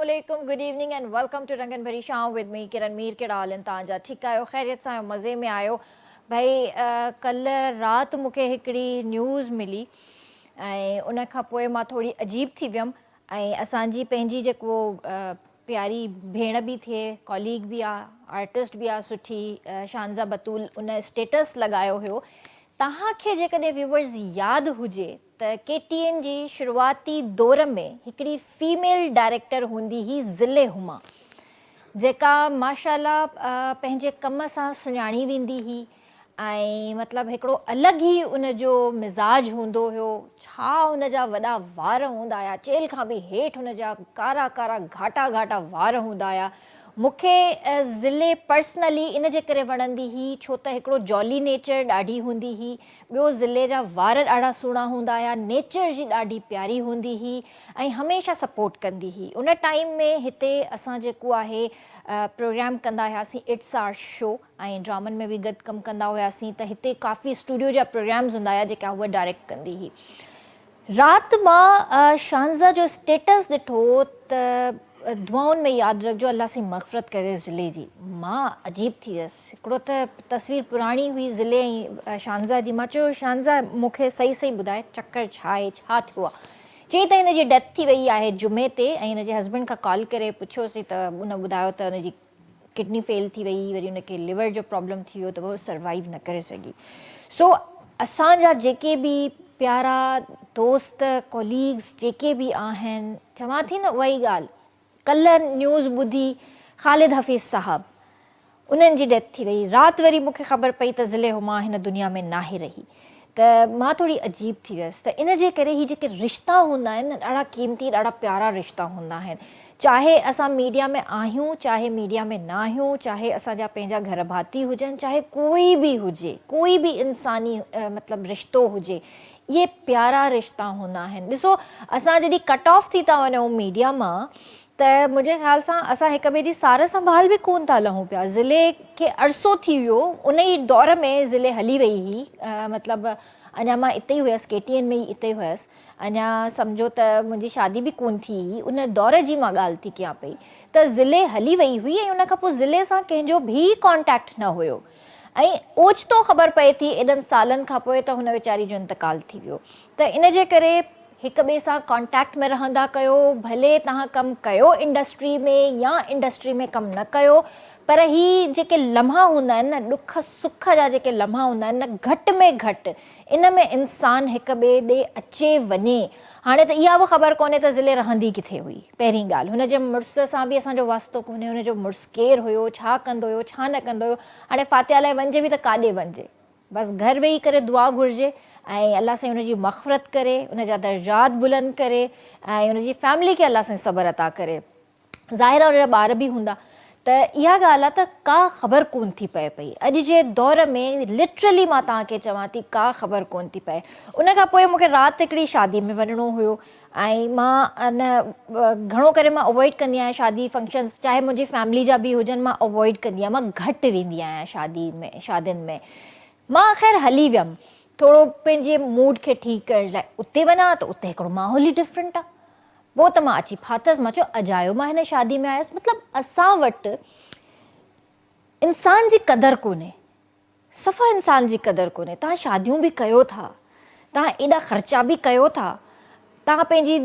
Assalamualaikum, good evening and welcome to Rangan Bhari Shaam with me Kiran Meer के डाल तांजा ठीक आयो खैरियत सां मज़े में आयो भाई कल रात मूंखे हिकिड़ी न्यूज़ मिली ऐं उन खां पोइ मां थोड़ी अजीब थी वियमि ऐं असांजी पंहिंजी जेको प्यारी भेण भी थिए कॉलीग भी आ आर्टिस्ट भी आ सुठी शानज़ा बतूल उन स्टेटस लगायो हुयो तव्हांखे जेकॾहिं व्यूवर्स यादि हुजे त KTN जी शुरूआती दौर में हिकिड़ी फीमेल डायरेक्टर हूंदी हुई ज़िले हुमा जेका माशाल्लाह पंहिंजे कम सां सुञाणी वेंदी हुई ऐं मतिलबु हिकिड़ो अलॻि ई उनजो मिज़ाज हूंदो हुयो छा उनजा वॾा वार हूंदा हुआ चेल खां बि हेठि उनजा कारा कारा घाटा घाटा वार हूंदा हुआ मूंखे ज़िले पर्सनली इन जे करे वणंदी हुई छो त हिकिड़ो जॉली नेचर ॾाढी हूंदी हुई ॿियो ज़िले जा वार ॾाढा सुहिणा हूंदा हुआ नेचर जी ॾाढी प्यारी हूंदी हुई ऐं हमेशह सपोर्ट कंदी हुई उन टाइम में हिते असां जेको आहे प्रोग्राम कंदा हुआसीं इट्स आवर शो ऐं ड्रामनि में बि गॾु कमु कंदा हुआसीं त हिते काफ़ी स्टूडियो जा प्रोग्राम्स हूंदा हुआ जेका उहा डायरेक्ट कंदी हुई राति मां शानज़ा जो स्टेटस ॾिठो त दुआउनि में यादि रखिजो अल्लाह से मग़फ़रत करे ज़िले जी मां अजीब थी वियसि हिकिड़ो त तस्वीर पुराणी हुई ज़िले ऐं शानज़ा जी मां चयो शानज़ा मूंखे सही सही ॿुधाए चकर छा आहे छा थियो आहे चई त हिनजी डेथ थी वई आहे जुमे ते ऐं हिनजे हस्बैंड खां कॉल करे पुछियोसीं त उन ॿुधायो त हुनजी किडनी फेल थी वई वरी उनखे लिवर जो प्रॉब्लम थी वियो त उहो सर्वाइव न करे सघी सो असांजा जेके बि प्यारा दोस्त कॉलीग्स जेके बि आहिनि चवां थी न उहा ई ॻाल्हि कल्ह न्यूज़ ॿुधी ख़ालिद हफ़ीज़ साहब उन्हनि जी डेथ थी वई राति वरी मूंखे ख़बर पई त ज़िले हुमा हिन दुनिया में नाहे रही त मां थोड़ी अजीब थी वियसि त इन जे करे ही जेके रिश्ता हूंदा आहिनि ॾाढा क़ीमती ॾाढा प्यारा रिश्ता हूंदा आहिनि चाहे असां मीडिया में आहियूं चाहे मीडिया में न आहियूं चाहे असांजा पंहिंजा घर भाती हुजनि चाहे कोई बि इंसानी मतिलबु रिश्तो हुजे इहे प्यारा रिश्ता हूंदा आहिनि ॾिसो असां जॾहिं कट ऑफ थी था वञूं मीडिया मां त मुंहिंजे ख़्याल सां असां हिक ॿिए जी सार संभाल बि कोन था लहूं पिया ज़िले खे अरसो थी वियो उन ई दौर में ज़िले हली वई हुई मतिलबु अञा मां इते ई हुयसि KTN में ई इते ई हुयसि अञा सम्झो त मुंहिंजी शादी बि कोन थी हुई उन दौर जी मां ॻाल्हि थी कयां पई त ज़िले हली वई हुई ऐं उन खां पोइ ज़िले सां कंहिंजो बि कॉन्टेक्ट न हुयो ऐं ओचितो ख़बर पए थी एॾनि सालनि खां पोइ त हुन वीचारी जो इंतकाल थी वियो त इन जे करे हिक ॿिए सां कॉन्टेक्ट में रहंदा कयो भले तव्हां कमु कयो इंडस्ट्री में या इंडस्ट्री में कमु न कयो पर ही जेके लम्हा हूंदा आहिनि न ॾुख सुख जा जेके लम्हा हूंदा आहिनि न घटि में घटि इन में इंसानु हिक ॿिए ॾे अचे वञे हाणे त इहा बि ख़बर कोन्हे त ज़िले रहंदी किथे हुई पहिरीं ॻाल्हि हुनजे मुड़ुस सां बि असांजो वास्तो कोन्हे हुनजो मुड़ुसु केरु हुयो छा कंदो हुयो छा न कंदो हुयो हाणे फातिहा लाइ वञिजे बि त काॾे वञिजे बसि घर वेही करे दुआ घुरिजे ऐं अल्लाह साईं हुनजी मग़फ़रत करे उनजा दर्जात बुलंद करे ऐं उनजी फैमिली खे अल्लाह साईं सब्र अता करे ज़ाहिर आहे उनजा ॿार बि हूंदा त इहा ॻाल्हि आहे त का ख़बर कोन थी पए पई अॼु जे दौर में लिटरली मां तव्हांखे चवां थी का ख़बर कोन थी पए उन खां पोइ मूंखे राति हिकिड़ी शादी में वञिणो हुयो ऐं मां न घणो करे मां अवॉइड कंदी आहियां शादी फंक्शन्स चाहे मुंहिंजी फैमिली जा बि हुजनि मां अवॉइड कंदी आहियां मां घटि वेंदी आहियां शादियुनि में मां ख़ैर हली वियमि थोरो पंहिंजे मूड खे ठीकु करण लाइ उते वञा त उते हिकिड़ो माहौल ई डिफरेंट आहे पोइ त मां अची फाथसि मां चयो अजायो मां हिन शादी में आयसि मतिलबु असां वटि इंसान जी क़दुरु कोन्हे सफ़ा इंसान जी क़दुरु कोन्हे तव्हां शादियूं बि कयो था तव्हां एॾा ख़र्चा बि कयो था तव्हां पंहिंजी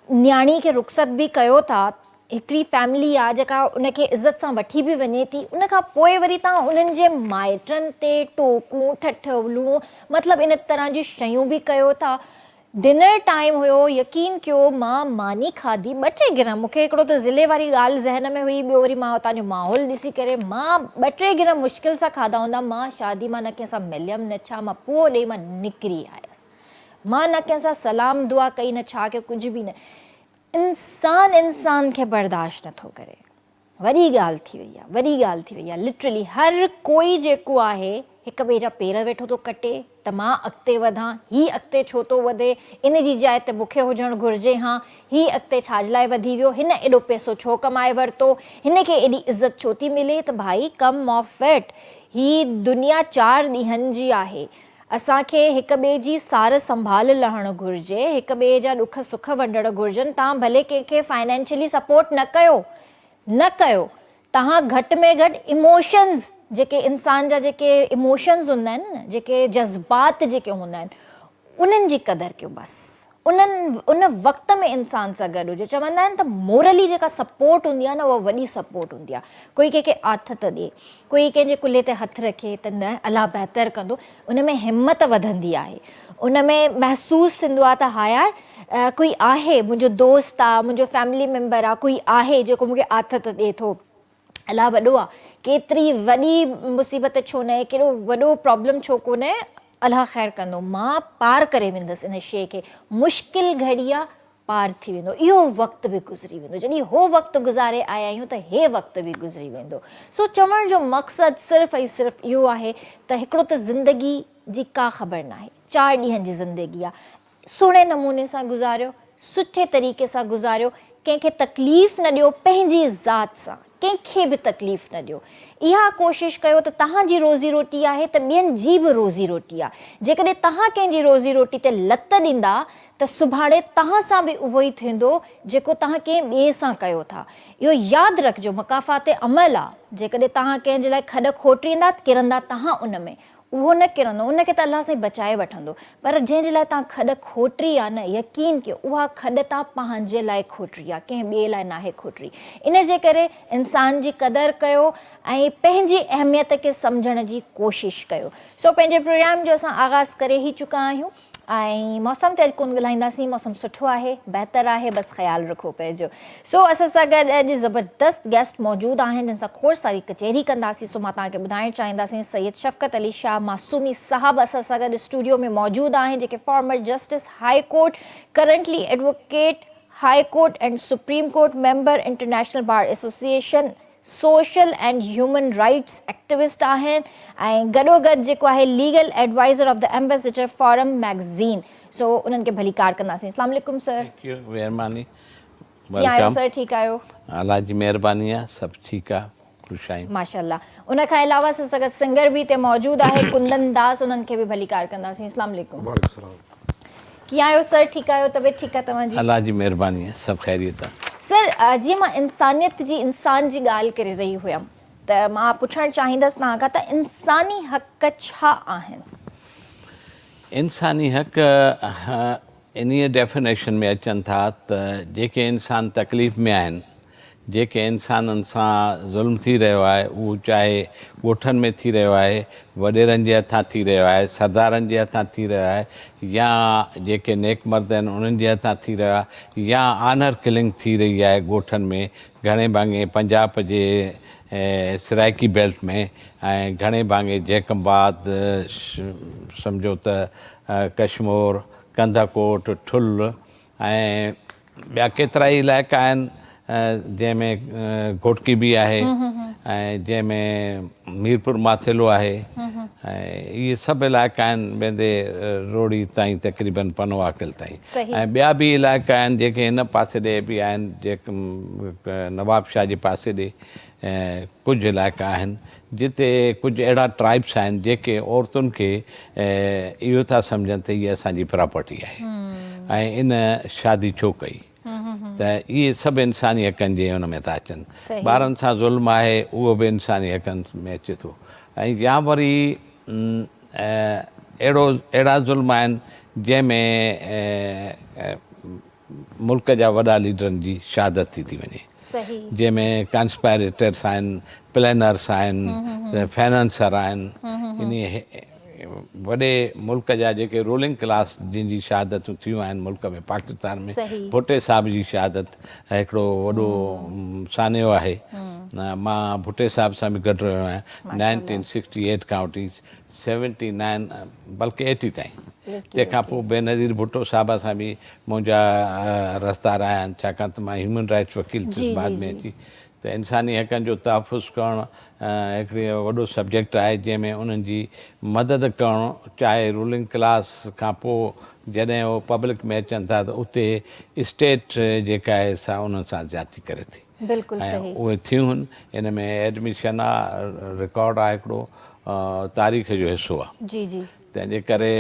न्याणी खे रुख़सत बि कयो था हिकिड़ी फैमिली आहे जेका उनखे इज़त सां वठी बि वञे थी उन खां पोइ वरी तव्हां उन्हनि जे माइटनि ते टोकूं ठठवलूं मतिलबु इन तरह जी शयूं बि कयो था डिनर टाइम हुयो यकीन कयो मां मानी खाधी 2-3 गिरह मूंखे हिकिड़ो त ज़िले वारी ॻाल्हि ज़हन में हुई ॿियो वरी मां हुतां जो माहौल ॾिसी करे मां 2-3 गिरह मुश्किल सां खाधा हूंदा मां शादी मां न कंहिंसां मिलियमि न छा मां पोइ ॾे मां निकिरी आयसि मां न कंहिंसां सलाम दुआ कई न छा कयो कुझु बि न इंसान खे बर्दाश्त नथो करे वॾी ॻाल्हि थी वई आहे लिटरली हर कोई जेको आहे हिक ॿिए जा पेर वेठो थो कटे त मां अॻिते वधां ही अॻिते छो थो वधे इन जी जाइ ते मूंखे हुजणु घुरिजे हा ही अॻिते छाजे लाइ वधी वियो हिन एॾो पैसो छो कमाए वरितो हिन खे एॾी इज़त छो थी मिले त भाई कम ऑफ इट ही दुनिया 4 ॾींहंनि जी आहे असांखे हिक ॿिए जी सार संभाल लहणु घुरिजे, हिक ॿिए जा ॾुख सुख वंडणु घुरिजनि। तव्हां भले कंहिंखे फाइनेंशियली सपोर्ट न कयो, तव्हां घटि में घटि इमोशन्स, जेके इंसान जा जेके इमोशन्स हूंदा आहिनि न, जेके जज़्बात जेके हूंदा आहिनि, उन्हनि जी क़दुरु कयो। बसि उन वक़्त में इंसान सां गॾु हुजे। चवंदा आहिनि त मोरली जेका सपोर्ट हूंदी आहे न, उहा वॾी सपोर्ट हूंदी आहे। कोई कंहिंखे आथत ॾिए, कोई कंहिंजे कुल्हे ते हथु रखे त न अलाह बहितर कंदो, उन में हिमत वधंदी आहे, उन में महसूसु थींदो आहे त हा यार कोई आहे, मुंहिंजो दोस्त आहे, मुंहिंजो फैमिली मेंबर आहे, कोई आहे जेको मूंखे आथत ॾिए थो। अलाह वॾो आहे, केतिरी वॾी मुसीबत छो न, कहिड़ो वॾो प्रॉब्लम छो कोन्हे, अलाह ख़ैरु कंदो। मां पार करे वेंदसि इन शइ खे, मुश्किल घड़ी आहे, पार थी वेंदो, इहो वक़्तु बि गुज़री वेंदो। जॾहिं हो वक़्तु गुज़ारे आया आहियूं त हे वक़्तु बि गुज़री वेंदो। सो चवण जो मक़सदु सिर्फ़ु ऐं सिर्फ़ु इहो आहे त हिकिड़ो त ज़िंदगी जी का ख़बर न आहे, 4 ॾींहंनि जी ज़िंदगी आहे, सुहिणे नमूने सां गुज़ारियो, सुठे तरीक़े सां गुज़ारियो, कंहिंखे तकलीफ़ न ॾियो, पंहिंजी ज़ात सां कंहिंखे बि तकलीफ़ न ॾियो। इहा कोशिशि कयो त तव्हांजी रोज़ी रोटी आहे त ॿियनि जी बि रोज़ी रोटी आहे। जेकॾहिं तव्हां कंहिंजी रोज़ी रोटी ते लत ॾींदा त सुभाणे तव्हां सां बि उहो ई थींदो जेको तव्हां कंहिं ॿिए सां कयो था। इहो यादि रखिजो, मकाफ़ात अमल आहे। जेकॾहिं तव्हां कंहिंजे लाइ खॾ खोटींदा, किरंदा तव्हां उन में, उहो न किरंदो, उनखे त अलाह साईं बचाए वठंदो। पर जंहिंजे लाइ तव्हां खॾ खोटरी आहे न, यकीन कयो उहा खॾ तव्हां पंहिंजे लाइ खोटरी आहे, कंहिं ॿिए लाइ नाहे खोटरी। इन जे करे इंसान जी क़दुरु कयो ऐं पंहिंजी अहमियत खे सम्झण जी कोशिशि कयो। सो पंहिंजे प्रोग्राम जो असां आगाज़ करे ई चुका आहियूं ऐं मौसम ते अॼु कोन ॻाल्हाईंदासीं। मौसम सुठो आहे, बहितरु आहे, बसि ख़्यालु रखो पंहिंजो। सो असां सां गॾु अॼु ज़बरदस्त गेस्ट मौजूदु आहिनि जिन सां खोड़ सारी कचहरी कंदासीं। सो मां तव्हांखे ॿुधाइणु चाहींदासीं सैयद शफ़क़त अली शाह मासूमी साहब असां सां गॾु स्टूडियो में मौजूदु आहिनि, जेके former justice high court, currently advocate high court and supreme court member, international bar association, social and human rights activist आहिनि ऐं गॾोगॾु जेको आहे legal adviser of the ambassador forum magazine. सो उन्हनि खे भली कार कंदासीं। अस्सलाम वालेकुम सर। महिरबानी। कीअं आहियो सर? ठीकु आहियो? अलाह जी महिरबानी आहे, सभु ठीकु आहे, ख़ुशि आहियूं माशाल्लाह। उन खां अलावा असां सां गॾु सिंगर बि हिते मौजूदु आहे, कुंदन दास, उन्हनि खे बि भली कार कंदासीं। अस्सलाम वालेकुम। कीअं आहियो सर? ठीकु आहियो? तबियत ठीकु आहे तव्हांजी? अलाह जी महिरबानी आहे, सभु ख़ैरियत आहे। सर जीअं मां इंसानियत जी, इंसान जी ॻाल्हि करे रही हुयमि त मां पुछणु चाहींदसि तव्हां खां त इंसानी हक़ छा आहिनि? इंसानी हक़ इन्हीअ डेफिनेशन में अचनि था त जेके इंसान तकलीफ़ में आहिनि, जेके इंसाननि सां ज़ुल्म थी रहियो आहे, उहो चाहे ॻोठनि में थी रहियो आहे, वॾेरनि जे हथां थी रहियो आहे, सरदारनि जे हथां थी रहियो आहे, या जेके नेक मर्द आहिनि उन्हनि जे हथां थी रहियो आहे, या आनर किलिंग थी रही आहे ॻोठनि में, घणे भाङे पंजाब जे सराइकी बेल्ट में ऐं घणे भाङे जैकम्बाद, सम्झो त कश्मीर, कंधाकोट, ठुल ऐं ॿिया केतिरा ई इलाइक़ा आहिनि जंहिंमें घोटकी बि आहे ऐं जंहिंमें मीरपुर माथेलो आहे ऐं इहे सभु इलाइक़ा आहिनि वेंदे रोड़ी ताईं तक़रीबन पनवाकल ताईं। ऐं ॿिया बि इलाइक़ा आहिनि जेके हिन पासे ॾे बि आहिनि, जेके नवाबशाह जे पासे ॾे कुझु इलाइक़ा आहिनि जिते कुझु अहिड़ा ट्राइब्स आहिनि जेके औरतुनि खे इहो था सम्झनि त इहा असांजी प्रॉपर्टी आहे ऐं इन शादी छो कई। त इहे सभु इंसानी हक़नि जे हुन में था अचनि। ॿारनि सां ज़ुल्म आहे, उहो बि इंसानी हक़नि में अचे थो। ऐं या वरी अहिड़ा ज़ुल्म आहिनि जंहिंमें मुल्क जा वॾा लीडरनि जी शहादत थी वञे, जंहिंमें कंस्पायरेटर्स आहिनि, प्लैनर्स आहिनि, फाइनेंसर आहिनि, इन वॾे मुल्क जा जेके रूलिंग क्लास जिन जी शहादतूं थियूं आहिनि मुल्क में, पाकिस्तान में भुट्टे साहिब जी शहादत हिकिड़ो वॾो सानियो आहे। मां भुट्टे साहिब सां बि गॾु रहियो आहियां 1968 खां वठी 79 बल्कि 80 ताईं। तंहिंखां पोइ बेनज़ीर भुट्टो साहिब सां बि मुंहिंजा रस्ता रहिया आहिनि, छाकाणि त मां ह्यूमन राइट्स वकील थियुसि बाद में अची। त इंसानी हक़नि जो तहफ़ुज़ करणु हिकिड़ो वॾो सब्जेक्ट आहे जंहिंमें उन्हनि जी मदद करणु, चाहे रूलिंग क्लास खां पोइ जॾहिं उहो पब्लिक में अचनि था त उते स्टेट जेका आहे सा उन्हनि सां ज़्यादती करे थी। ऐं उहे थियूं आहिनि। इन में एडमिशन आहे, रिकॉर्ड आहे, हिकिड़ो तारीख़ जो हिसो आहे। तंहिंजे करे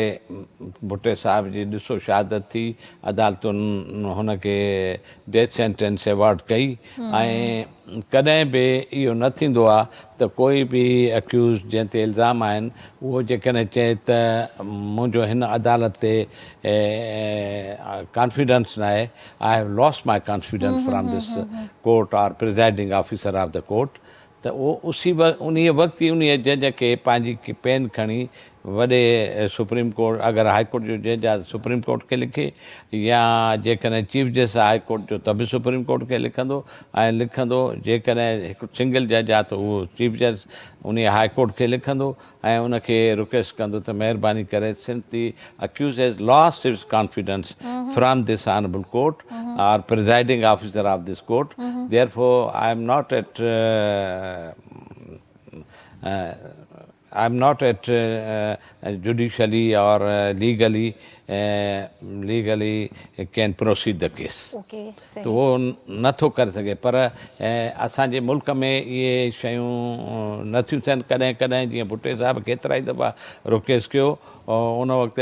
भुट्टे साहिब जी ॾिसो शहादत थी, अदालतुनि हुनखे डेथ सेंटेंस अवॉर्ड कई ऐं कॾहिं बि इहो न थींदो आहे त कोई बि अक्यूज़ जंहिं ते इल्ज़ाम आहिनि उहो जेकॾहिं चए त मुंहिंजो हिन अदालत ते कॉन्फिडेंस न आहे, I have lost my confidence from this court और presiding officer of the court, त उहो उन वक़्तु ई उन जज खे पंहिंजी पेन खणी वॾे सुप्रीम कोर्ट, अगरि हाई कोर्ट जो जज आहे सुप्रीम कोर्ट खे लिखे, या जेकॾहिं चीफ जस्टिस हाई कोर्ट जो त बि सुप्रीम कोर्ट खे लिखंदो ऐं लिखंदो, जेकॾहिं हिकु सिंगल जज आहे त उहो चीफ जस्टिस उन हाई कोर्ट खे लिखंदो ऐं उनखे रिक्वेस्ट कंदो त महिरबानी करे since the accused has lost his confidence from this honourable court और presiding officer of this court, therefore I am not at I'm not at judicially or legally can proceed the case. Okay, तो वो नथो करे सघे, पर असांजे मुल्क में इहे शयूं नथियूं थियनि। कॾहिं कॾहिं जीअं भुट्टे साहिब केतिरा ई दफ़ा रिक्वेस्ट कयो उन वक़्तु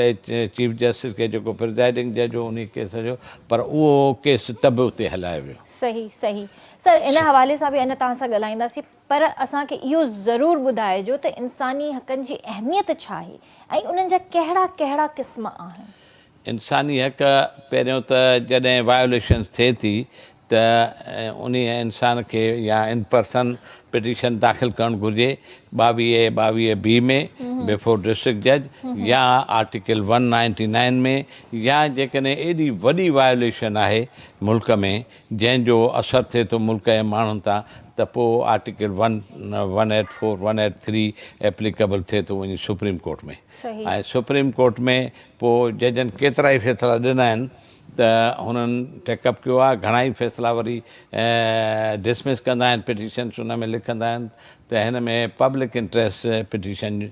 चीफ जस्टिस खे जेको प्रिज़ाइडिंग जज हो उन केस जो, पर उहो केस त बि उते हलायो वियो। सही सही सर, इन हवाले सां बि अञा तव्हां सां ॻाल्हाईंदासीं, पर असांखे इहो ज़रूरु ॿुधाइजो त इंसानी हक़नि जी अहमियत छा आहे ऐं उन्हनि जा कहिड़ा कहिड़ा क़िस्म आहिनि। इंसानी हक़ पहिरियों त जॾहिं वायोलेशन्स थिए थी त उन इंसान खे या इन पर्सन पिटीशन दाख़िल करणु घुरिजे 22(b) में बिफोर डिस्ट्रिक्ट जज, या आर्टिकल 199 में, या जेकॾहिं एॾी वॾी वायोलेशन आहे मुल्क में जंहिंजो असरु थिए थो मुल्क जे माण्हुनि तां, त पोइ आर्टिकल 184 183 एप्लीकेबल थिए थो वञी सुप्रीम कोर्ट में। ऐं सुप्रीम कोर्ट में पोइ जजनि केतिरा ई फ़ैसिला ॾिना आहिनि त हुननि टेकअप कयो आहे, घणा ई फ़ैसिला वरी डिसमिस कंदा आहिनि, पिटीशन्स उन में लिखंदा आहिनि त हिन में पब्लिक इंट्रस्ट पिटीशन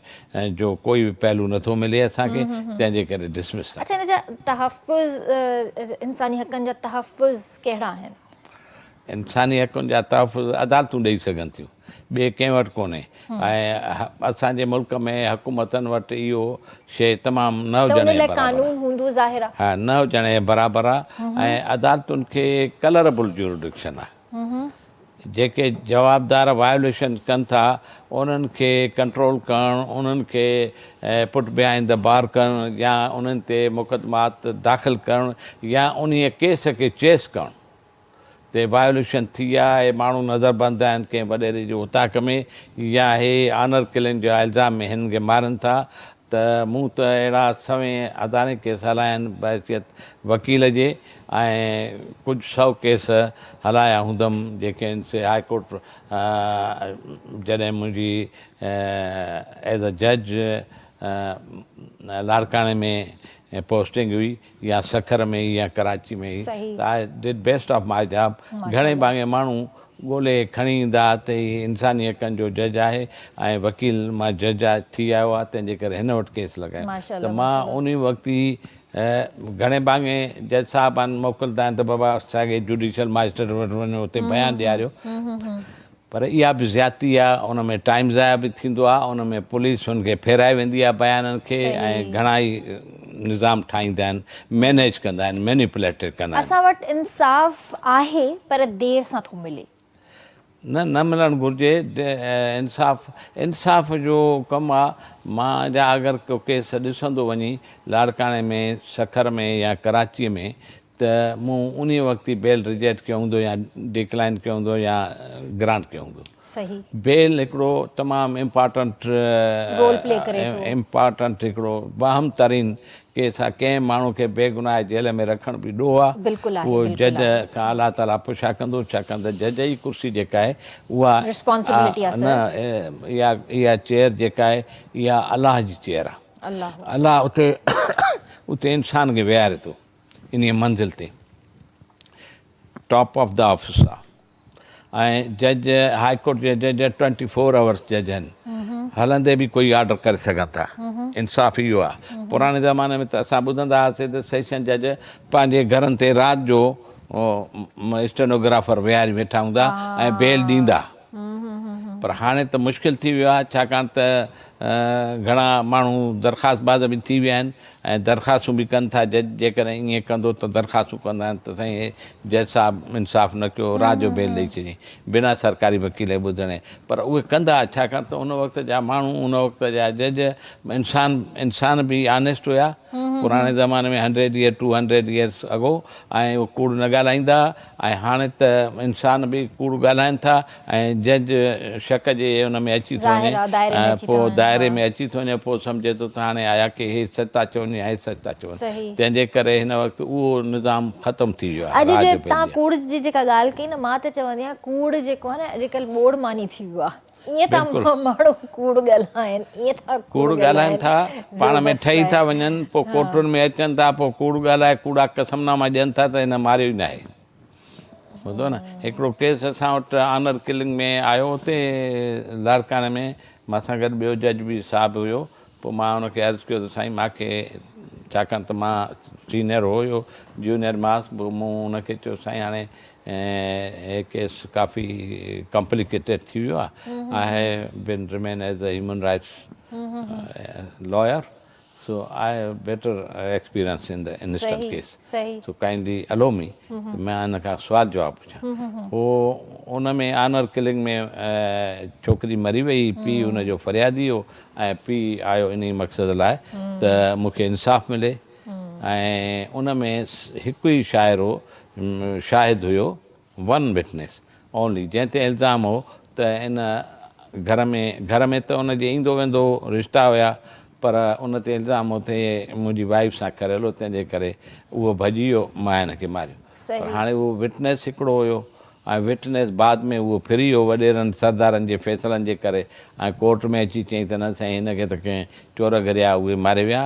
जो कोई बि पहलू नथो मिले असांखे, तंहिंजे करे डिसमिस। अच्छा, हिन जा तहफ़ुज़, इंसानी हक़नि जा तहफ़ुज़ कहिड़ा आहिनि? इंसानी हक़ुनि जा तहफ़ुज़ अदालतूं ॾेई सघनि थियूं, ॿिए कंहिं वटि कोन्हे। ऐं असांजे मुल्क में हुकूमतनि वटि इहो शइ तमामु न हुजण जे बराबरि आहे। हा, न हुजण जे बराबरि आहे। ऐं अदालतुनि खे कलरेबल ज्यूरिडिक्शन आहे। जेके जवाबदार वायोलेशन कनि था उन्हनि खे कंट्रोल करणु, उन्हनि खे पुट बिहाइंड द बार करणु, या उन्हनि ते मुक़दमात दाख़िल करणु, या उन केस खे चेस करणु ते वायोलेशन थी आहे, माण्हू नज़रबंद आहिनि कंहिं वॾेरे जो उताक में, या हे ऑनर किलिंग जा इल्ज़ाम में हिन खे मारनि था, त मूं त अहिड़ा सवें अदालती केस हलाया आहिनि बहसियत वकील जे, ऐं कुझु 100 केस हलाया हूंदमि जेके इनसे हाई कोर्ट जॾहिं मुंहिंजी एज़ अ जज लाड़काणे में पोस्टिंग हुई, या सखर में या कराची में ई, त I did best of my job. घणे भाङे माण्हू ॻोल्हे खणी ईंदा त हीउ इंसानी हक़नि जो जज आहे ऐं वकील मां जज थी आयो आहे, तंहिंजे करे हिन वटि केस लॻायो। त मां उन वक़्तु ई घणे भाङे जज साहिबान मोकिलींदा आहिनि त बाबा असांखे जुडिशल माजिस्ट्रेट वटि वञो, उते बयानु ॾियारियो, पर इहा बि ज़्यादती आहे। उन में टाइम ज़ाया बि थींदो आहे, उन में पुलिस हुनखे फेराए वेंदी आहे बयाननि खे, ऐं घणा ई निज़ाम ठाहींदा आहिनि, मैनेज कंदा आहिनि, मैनिपुलेटेड कंदा आहिनि। असां वटि इंसाफ़ आहे पर देरि सां थो मिले। न मिलणु घुरिजे इंसाफ़ जो कमु आहे। मां जा अगरि को केस ॾिसंदो वञी लाड़काणे में, सखर में या कराचीअ में, त मूं उन वक़्तु ई बेल रिजेक्ट कयो हूंदो, या डिक्लाइन कयो हूंदो, या ग्रांट कयो हूंदो। सही, बेल हिकिड़ो तमामु इम्पॉर्टेंट हिकिड़ो अहम तरीन केस आहे। कंहिं माण्हू खे बेगुनाह जेल में रखण बि ॾोह आहे, उहो जज खां अलाह ताला पुछा कंदो, छाकाणि त जज जी कुर्सी जेका आहे उहा न, इहा चेयर जेका आहे इहा अलाह जी चेयर आहे। अलाह उते इंसान खे विहारे थो इन मंज़िल ते, टॉप ऑफ द ऑफिस आहे। ऐं जज हाई कोर्ट जा जज 24 आवर्स जज आहिनि, हलंदे बि कोई ऑर्डर करे सघनि था। इंसाफ़ इहो आहे। पुराणे ज़माने में त असां ॿुधंदा हुआसीं त सेशन जज पंहिंजे घरनि ते राति जो स्टेनोग्राफर विहारे वेठा हूंदा ऐं बेल ॾींदा, पर हाणे त मुश्किल थी वियो आहे, छाकाणि त घणा माण्हू दरख़्वास्तबाज़ बि थी विया आहिनि ऐं दरख़्वास्तूं बि कनि था। जज जेकॾहिं ईअं कंदो त दरख़्वास्तूं कंदा आहिनि त साईं हे जज साहिबु इंसाफ़ु न कयो, रात जो बेल ॾेई छॾी बिना सरकारी वकील ॿुधणे। पर उहे कंदा छाकाणि त उन वक़्त जा माण्हू, उन वक़्त जा जज इंसान बि ऑनेस्ट हुया। पुराणे ज़माने में 100 ईयर 200 ईयर्स अॻो ऐं उहो कूड़ न ॻाल्हाईंदा। ऐं हाणे त इंसान बि कूड़ ॻाल्हाइनि था ऐं जज शक जे हुन में अची थो वञे, पोइ दाइरे में अची थो वञे, पोइ सम्झे थो त हाणे आया की हे सच था चवनि या हे सच था चवनि। तंहिंजे करे हिन वक़्तु उहो निज़ाम ख़तमु थी वियो आहे। अॼु जे तव्हां कूड़ जी जेका ॻाल्हि कई न, मां त चवंदी आहियां कूड़ जेको आहे न अॼुकल्ह ॿोड़ मानी थी वियो आहे। ईअं था माण्हू कूड़ ॻाल्हाइनि, ईअं था कूड़ ॻाल्हाइनि था, पाण में ठही था वञनि, पोइ कोर्टुनि में अचनि था, पोइ कूड़ ॻाल्हाए कूड़ा कसमनामा ॾियनि था त हिन मारियो ई न आहे। ॿुधो न, हिकिड़ो केस असां वटि ऑनर किलिंग में आयो, हुते लारकाने में मां सां गॾु ॿियो जज बि साहिबु हुयो। पोइ मां हुनखे अर्ज़ु कयो त साईं मूंखे, छाकाणि त मां सीनियर हुयो, जूनियर मांसि, पोइ मूं हुनखे चयो साईं हाणे हे केस काफ़ी कॉम्प्लिकेटेड थी वियो आहे। I have been remain as a human rights lawyer, so I have better experience in the instant case, so kindly allow me। तो मैं हिन खां सुवाल जवाब पुछां। पोइ उन में ऑनर किलिंग में छोकिरी मरी वई, पीउ हुनजो फरियादी हो ऐं पीउ आयो इन मक़सद लाइ त मूंखे इंसाफ़ मिले। ऐं उन में हिकु ई शाहिद हुयो, वन विटनेस ओनली, जंहिं ते इल्ज़ाम हो त इन घर में त उनजे ईंदो वेंदो रिश्ता हुया, पर उन ते इल्ज़ाम हो त मुंहिंजी वाइफ सां करियल हो, तंहिंजे करे उहो भॼी वियो, मां हिनखे मारियो। पर हाणे उहो विटनेस हिकिड़ो हुयो ऐं विटनेस बाद में उहो फिरी वियो वॾेरनि सरदारनि जे फ़ैसिलनि जे करे, ऐं कोर्ट में अची चयईं त न साईं हिनखे त कंहिं चोर गरिया उहे मारे विया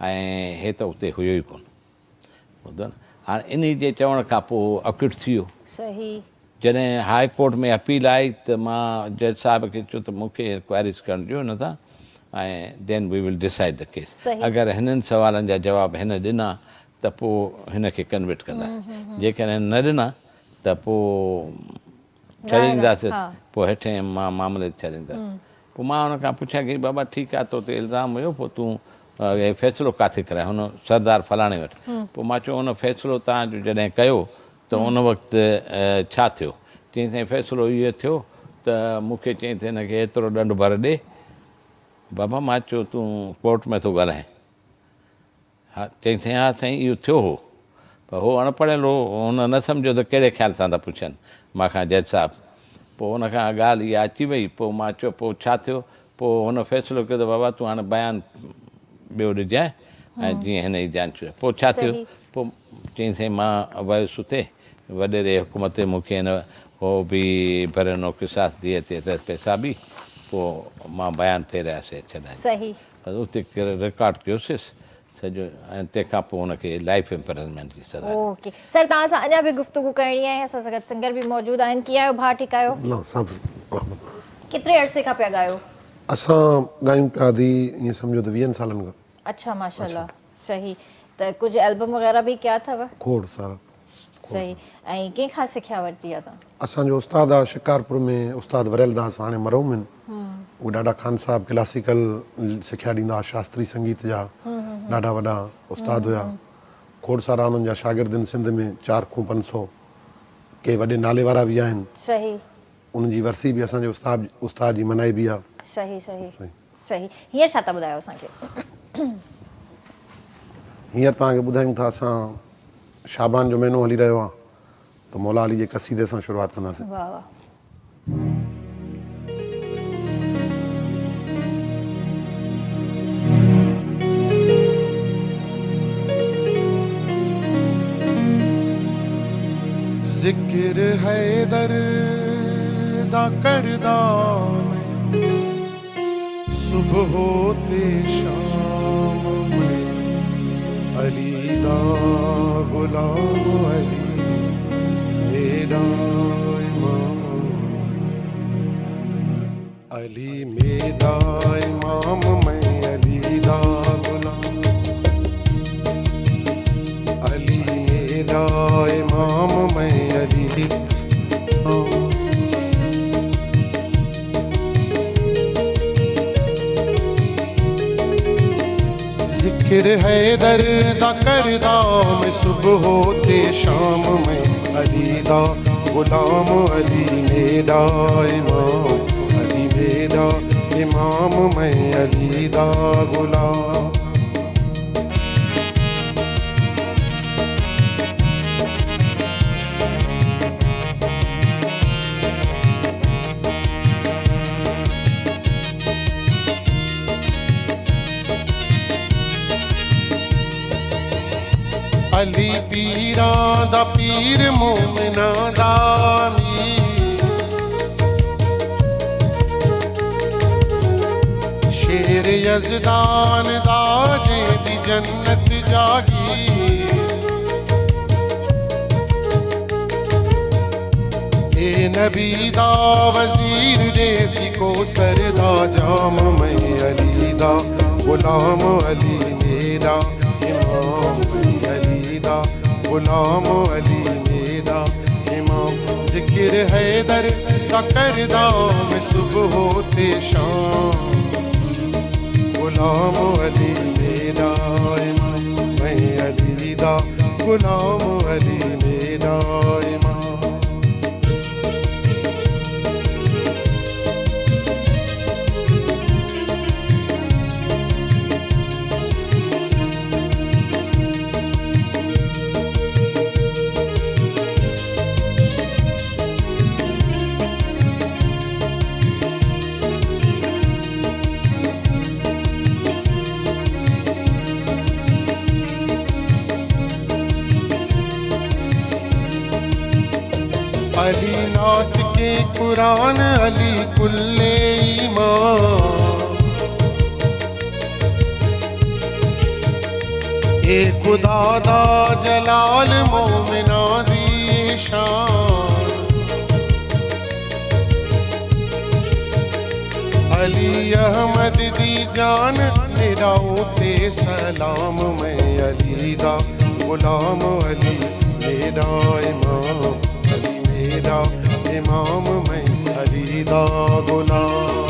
ऐं हे त उते हुयो ई कोन। ॿुधो न, हाणे इन जे चवण खां पोइ अक्यूट थी वियो। जॾहिं हाई कोर्ट में अपील आई त मां जज साहिब खे चयो त मूंखे क्वायरीज़ करणु ॾियो न था ऐं then we will decide the case. अगरि हिननि सवालनि जा जवाब हिन ॾिना त पोइ हिनखे कन्विट कंदासीं, जेकॾहिं न ॾिना त पोइ छॾींदासीं, पोइ हेठि मां मामले ते छॾींदासीं। पोइ मां हुन खां पुछिया की बाबा ठीकु आहे, तो ते इल्ज़ाम हुयो, पोइ तूं हे फ़ैसिलो किथे कराए, हुन सरदार फलाणे वटि। पोइ मां चयो हुन फ़ैसिलो तव्हांजो जॾहिं कयो त उन वक़्तु छा थियो? चईं साईं फ़ैसिलो इहो थियो त मूंखे चईं त हिनखे एतिरो ॾंढु भर ॾे। बाबा मां चयो तूं कोर्ट में थो ॻाल्हाए? हा, चईं साईं हा साईं इहो थियो हो, पर हो अणपढ़ियल हो, हुन न सम्झो त कहिड़े ख़्याल सां था पुछनि मूंखां जज साहिबु। पोइ हुन खां ॻाल्हि इहा अची वई। पोइ मां चयो पोइ छा थियो? पोइ हुन फ़ैसिलो कयो त बाबा तूं हाणे बयानु ॿियो ॾिजांइ ऐं जीअं हिन जी जांच। पोइ छा थियो? पोइ चईं साईं मां वयुसि उते वॾेरे हुकूमत मूंखे हिन हो बि भरियनो किसास दिए ते त पैसा बि, पोइ मां बयानु फेरियासीं छॾाए, उते रिकॉर्ड कयोसीं सॼो, ऐं तंहिंखां पोइ हुनखे लाइफ इम्प्रिजनमेंट जी सज़ा। ओके सर, तव्हां सां अञा बि गुफ़्तगू करणी आहे। असां सां गॾु सिंगर बि मौजूदु आहिनि। कीअं आहियो भाउ, ठीकु आहियो? केतिरे अरसे खां पिया ॻायो? असां ॻायूं पिया दी ईअं सम्झो त 20 सालनि खां। अच्छा माशाल्लाह, सही। त कुझु एल्बम वग़ैरह बि कया अथव? खोड़ सारा। सही। ऐं कंहिंखां सिखिया वरिती आहे तव्हां? असांजो उस्तादु आहे शिकारपुर में, उस्तादु वरियल दास, हाणे मरहूम आहिनि। उहे ॾाढा ख़ान साहिबु क्लासिकल सिखिया ॾींदा हुआ, शास्त्रीय संगीत जा ॾाढा वॾा उस्ताद हुया। खोड़ सारा उन्हनि जा शागिर्द आहिनि सिंध में, 4 खां 500, के वॾे नाले वारा बि आहिनि। सही। उन्हनि जी वरसी बि असांजे उस्ताद जी मनाई बि आहे। सही सही सही। हींअर छा था ॿुधायो असांखे? हींअर तव्हांखे ॿुधायूं था, असां शाबान जो महीनो हली रहियो आहे त मौला अली जे क़सीदे सां शुरूआत कंदासीं। वाह वाह। ज़िक्र हैदर दा करदा मैं, सुबह होते शाम में, अली दा गुलाम अली मेरा इमाम, अली मेरा इमाम, मैं अली दा गुलाम, अली मेरा इमाम, मैं अली हैदर दा करदा मैं सुबह होते शाम मैं अली दा गुलाम अली मेरा इमाम अली मेरा इमाम मैं अली दा गुलाम अली पीरां दा पीर मोमिनां दा अमीर शेर यज़दान दा जेदी जन्नत जागीर ए नबी दा वज़ीर देसी को सरदा जाम मैं अली दा गुलाम अली मेरा इमाम गुलाम अली मेरा इमाम जिक्र हैदर दा करदा मैं सुबह होते शाम गुलाम अली मेरा इमाम मैं अली दा गुलाम अली मेरा इमाम अली नात के कुरान अली कुल्ले ईमान ए खुदा दा जलाल मोमिना दी शान अली अहमद दी जान मेरा उते सलाम मैं अली दा गुलाम अली मेरा इमाम मेरा इमाम मैं अली दा गुलाम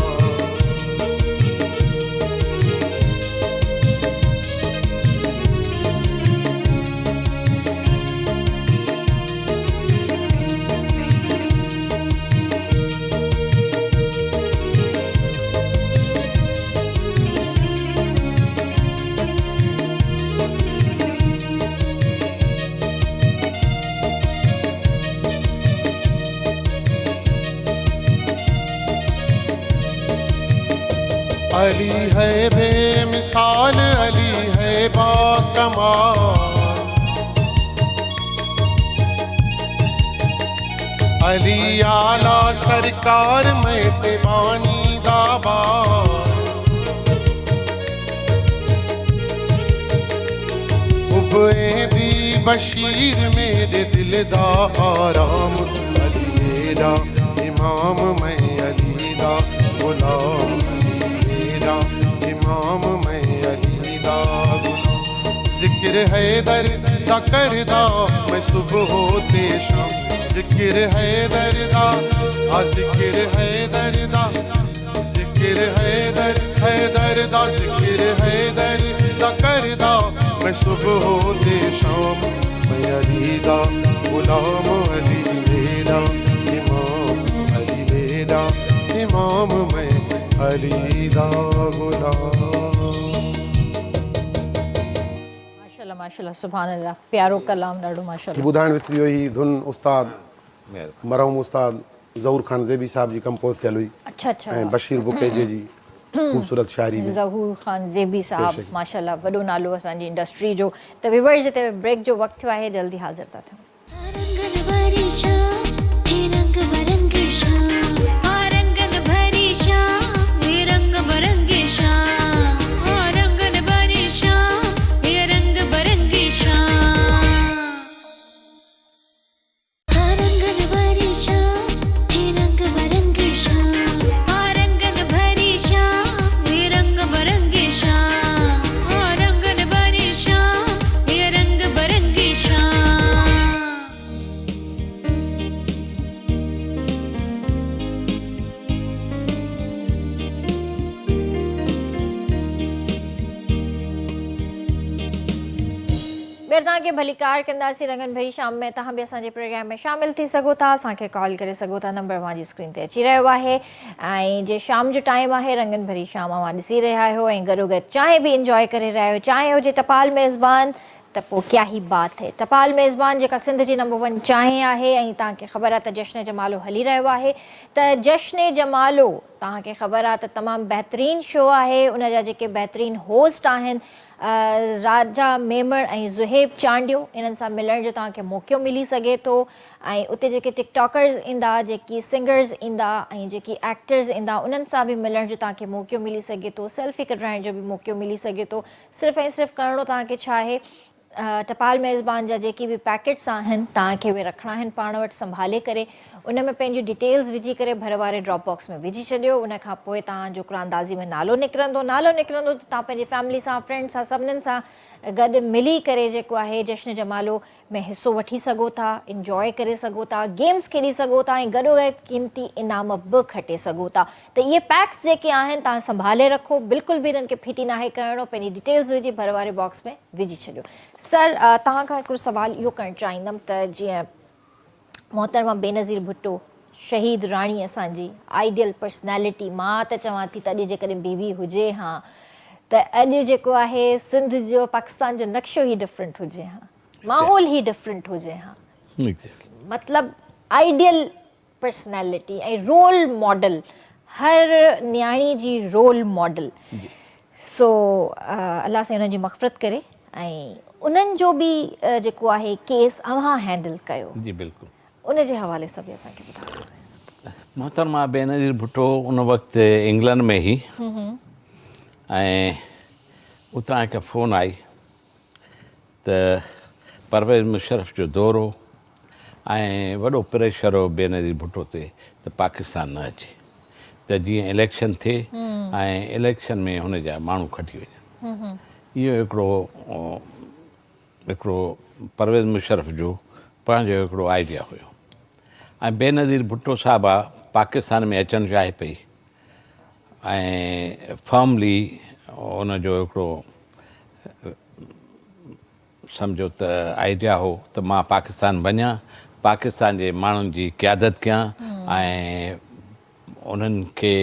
अली है बेमिसाल अली है बाकमाल अली आला सरकार में दीवानी दाबार उबैदी बशीर मेरे दिल दा आराम अली मेरा इमाम मैं अली दा गुलाम इमाम मैं अली दा गुलाम जिक्र हैदर दा करदा मैं सुबह होते शाम जिक्र हैदर दा जिक्र हैदर दा जिक्र हैदर दा जिक्र हैदर दा करदा मैं सुबह होते शाम मैं अली दा गुलाम अली मेरा इमाम अली मेरा इमाम मैं अली दा गुलाम माशाल्लाह माशाल्लाह सुभान अल्लाह प्यारो कलाम ॾाढो माशाल्लाह ॿुधाइण विसरी वई ही धुन उस्ताद मरहूम उस्ताद ज़हूर ख़ान ज़ेबी साहब जी कंपोज़ थियल हुई अच्छा अच्छा ऐं बशीर बुकेजे जी ख़ूबसूरत शायरी में ज़हूर ख़ान ज़ेबी साहब माशाल्लाह वॾो नालो असांजी इंडस्ट्री जो त व्यूअर्स हिते ब्रेक जो वक़्तु थियो आहे जल्दी हाज़िर था थियूं ॿीहर तव्हांखे भलीकार कंदासीं रंगन भरी शाम में। तव्हां बि असांजे प्रोग्राम में शामिल थी सघो था, असांखे कॉल करे सघो था, नंबर मुंहिंजी स्क्रीन ते अची रहियो आहे। ऐं जे शाम जो टाइम आहे रंगन भरी शाम मां ॾिसी रहिया आहियो ऐं गॾोगॾु चांहि बि इंजॉय करे रहिया आहियो। चांहि हुजे टपाल मेज़बान त पोइ क्या ही बात है। टपाल मेज़बान जेका सिंध जी नंबर 1 चांहि आहे। ऐं तव्हांखे ख़बर आहे त जश्न जमालो हली रहियो आहे, त जश्न जमालो तव्हांखे ख़बर आहे त तमामु बहितरीनु शो आहे। उन जा जेके बहितरीनु होस्ट आहिनि राजा मेमण ऐं ज़ुहेब चांडियो, इन्हनि सां मिलण जो तव्हांखे मौक़ो मिली सघे थो। ऐं उते जेके टिकटॉकर्स ईंदा, जेकी सिंगर्स ईंदा ऐं जेकी एक्टर्स ईंदा, उन्हनि सां बि मिलण जो तव्हांखे मौक़ो मिली सघे थो। सेल्फी कढाइण जो बि मौक़ो मिली सघे थो। सिर्फ़ु ऐं सिर्फ़ु करिणो तव्हांखे छा आहे, टपाल मेज़बान जा जेके बि पैकेट्स आहिनि तव्हांखे उहे रखिणा आहिनि पाण वटि संभाले करे। उन में पंहिंजी डिटेल्स विझी करे भर वारे ड्रॉप बॉक्स में विझी छॾियो। उन खां पोइ तव्हांजो क़ुरानदाज़ी में नालो निकिरंदो त तव्हां पंहिंजी फैमिली सां, फ्रेंड्स सां, सभिनीनि सां गॾु मिली करे जेको आहे जश्न जमालो में हिसो वठी सघो था, इंजॉय करे सघो था, गेम्स खेॾी सघो था ऐं गॾोगॾु क़ीमती इनाम बि खटे सघो था। त इहे पैक्स जेके आहिनि तव्हां संभाले रखो, बिल्कुलु बि इन्हनि खे फिटी नाहे करिणो। पंहिंजी डिटेल्स विझी भर वारे बॉक्स में विझी छॾियो। सर, तव्हां खां हिकिड़ो सुवाल इहो करणु चाहींदमि त जीअं मोहतरमा बेनज़ीर भुट्टो शहीद राणी असांजी आइडियल पर्सनैलिटी, मां त चवां थी त अॼु जेकॾहिं बीवी हुजे हा त अॼु जेको आहे सिंध जो, पाकिस्तान जो नक्शो ई डिफरेंट हुजे हा, माहौल ई डिफरेंट हुजे हा। मतिलबु आइडियल पर्सनैलिटी ऐं रोल मॉडल, हर न्याणी जी रोल मॉडल। सो अलाह साईं उन्हनि जी मग़फ़िरत करे। ऐं उन्हनि जो बि जेको आहे केस अव्हां हैंडल कयो, जी बिल्कुलु, उन जे हवाले सां बि असांखे ॿुधायो। मोहतरमा बेनज़ीर भुट्टो उन वक़्तु इंग्लैंड में ई, ऐं उतां हिकु फ़ोन आई त परवेज़ मुशर्रफ जो दौरो ऐं वॾो प्रेशर हो बेनज़ीर भुट्टो ते त पाकिस्तान न अचे, त जीअं इलेक्शन थिए ऐं इलेक्शन में हुन जा माण्हू खटी वञनि। इहो हिकिड़ो परवेज़ मुशर्रफ जो पंहिंजो हिकिड़ो आइडिया हुयो। ऐं बेनज़ीर भुट्टो साहिबु आहे पाकिस्तान में अचणु चाहे पई ऐं फर्मली उनजो हिकिड़ो सम्झो त आइडिया हो त मां पाकिस्तान वञा, पाकिस्तान जे माण्हुनि जी क़यादत कयां ऐं उन्हनि खे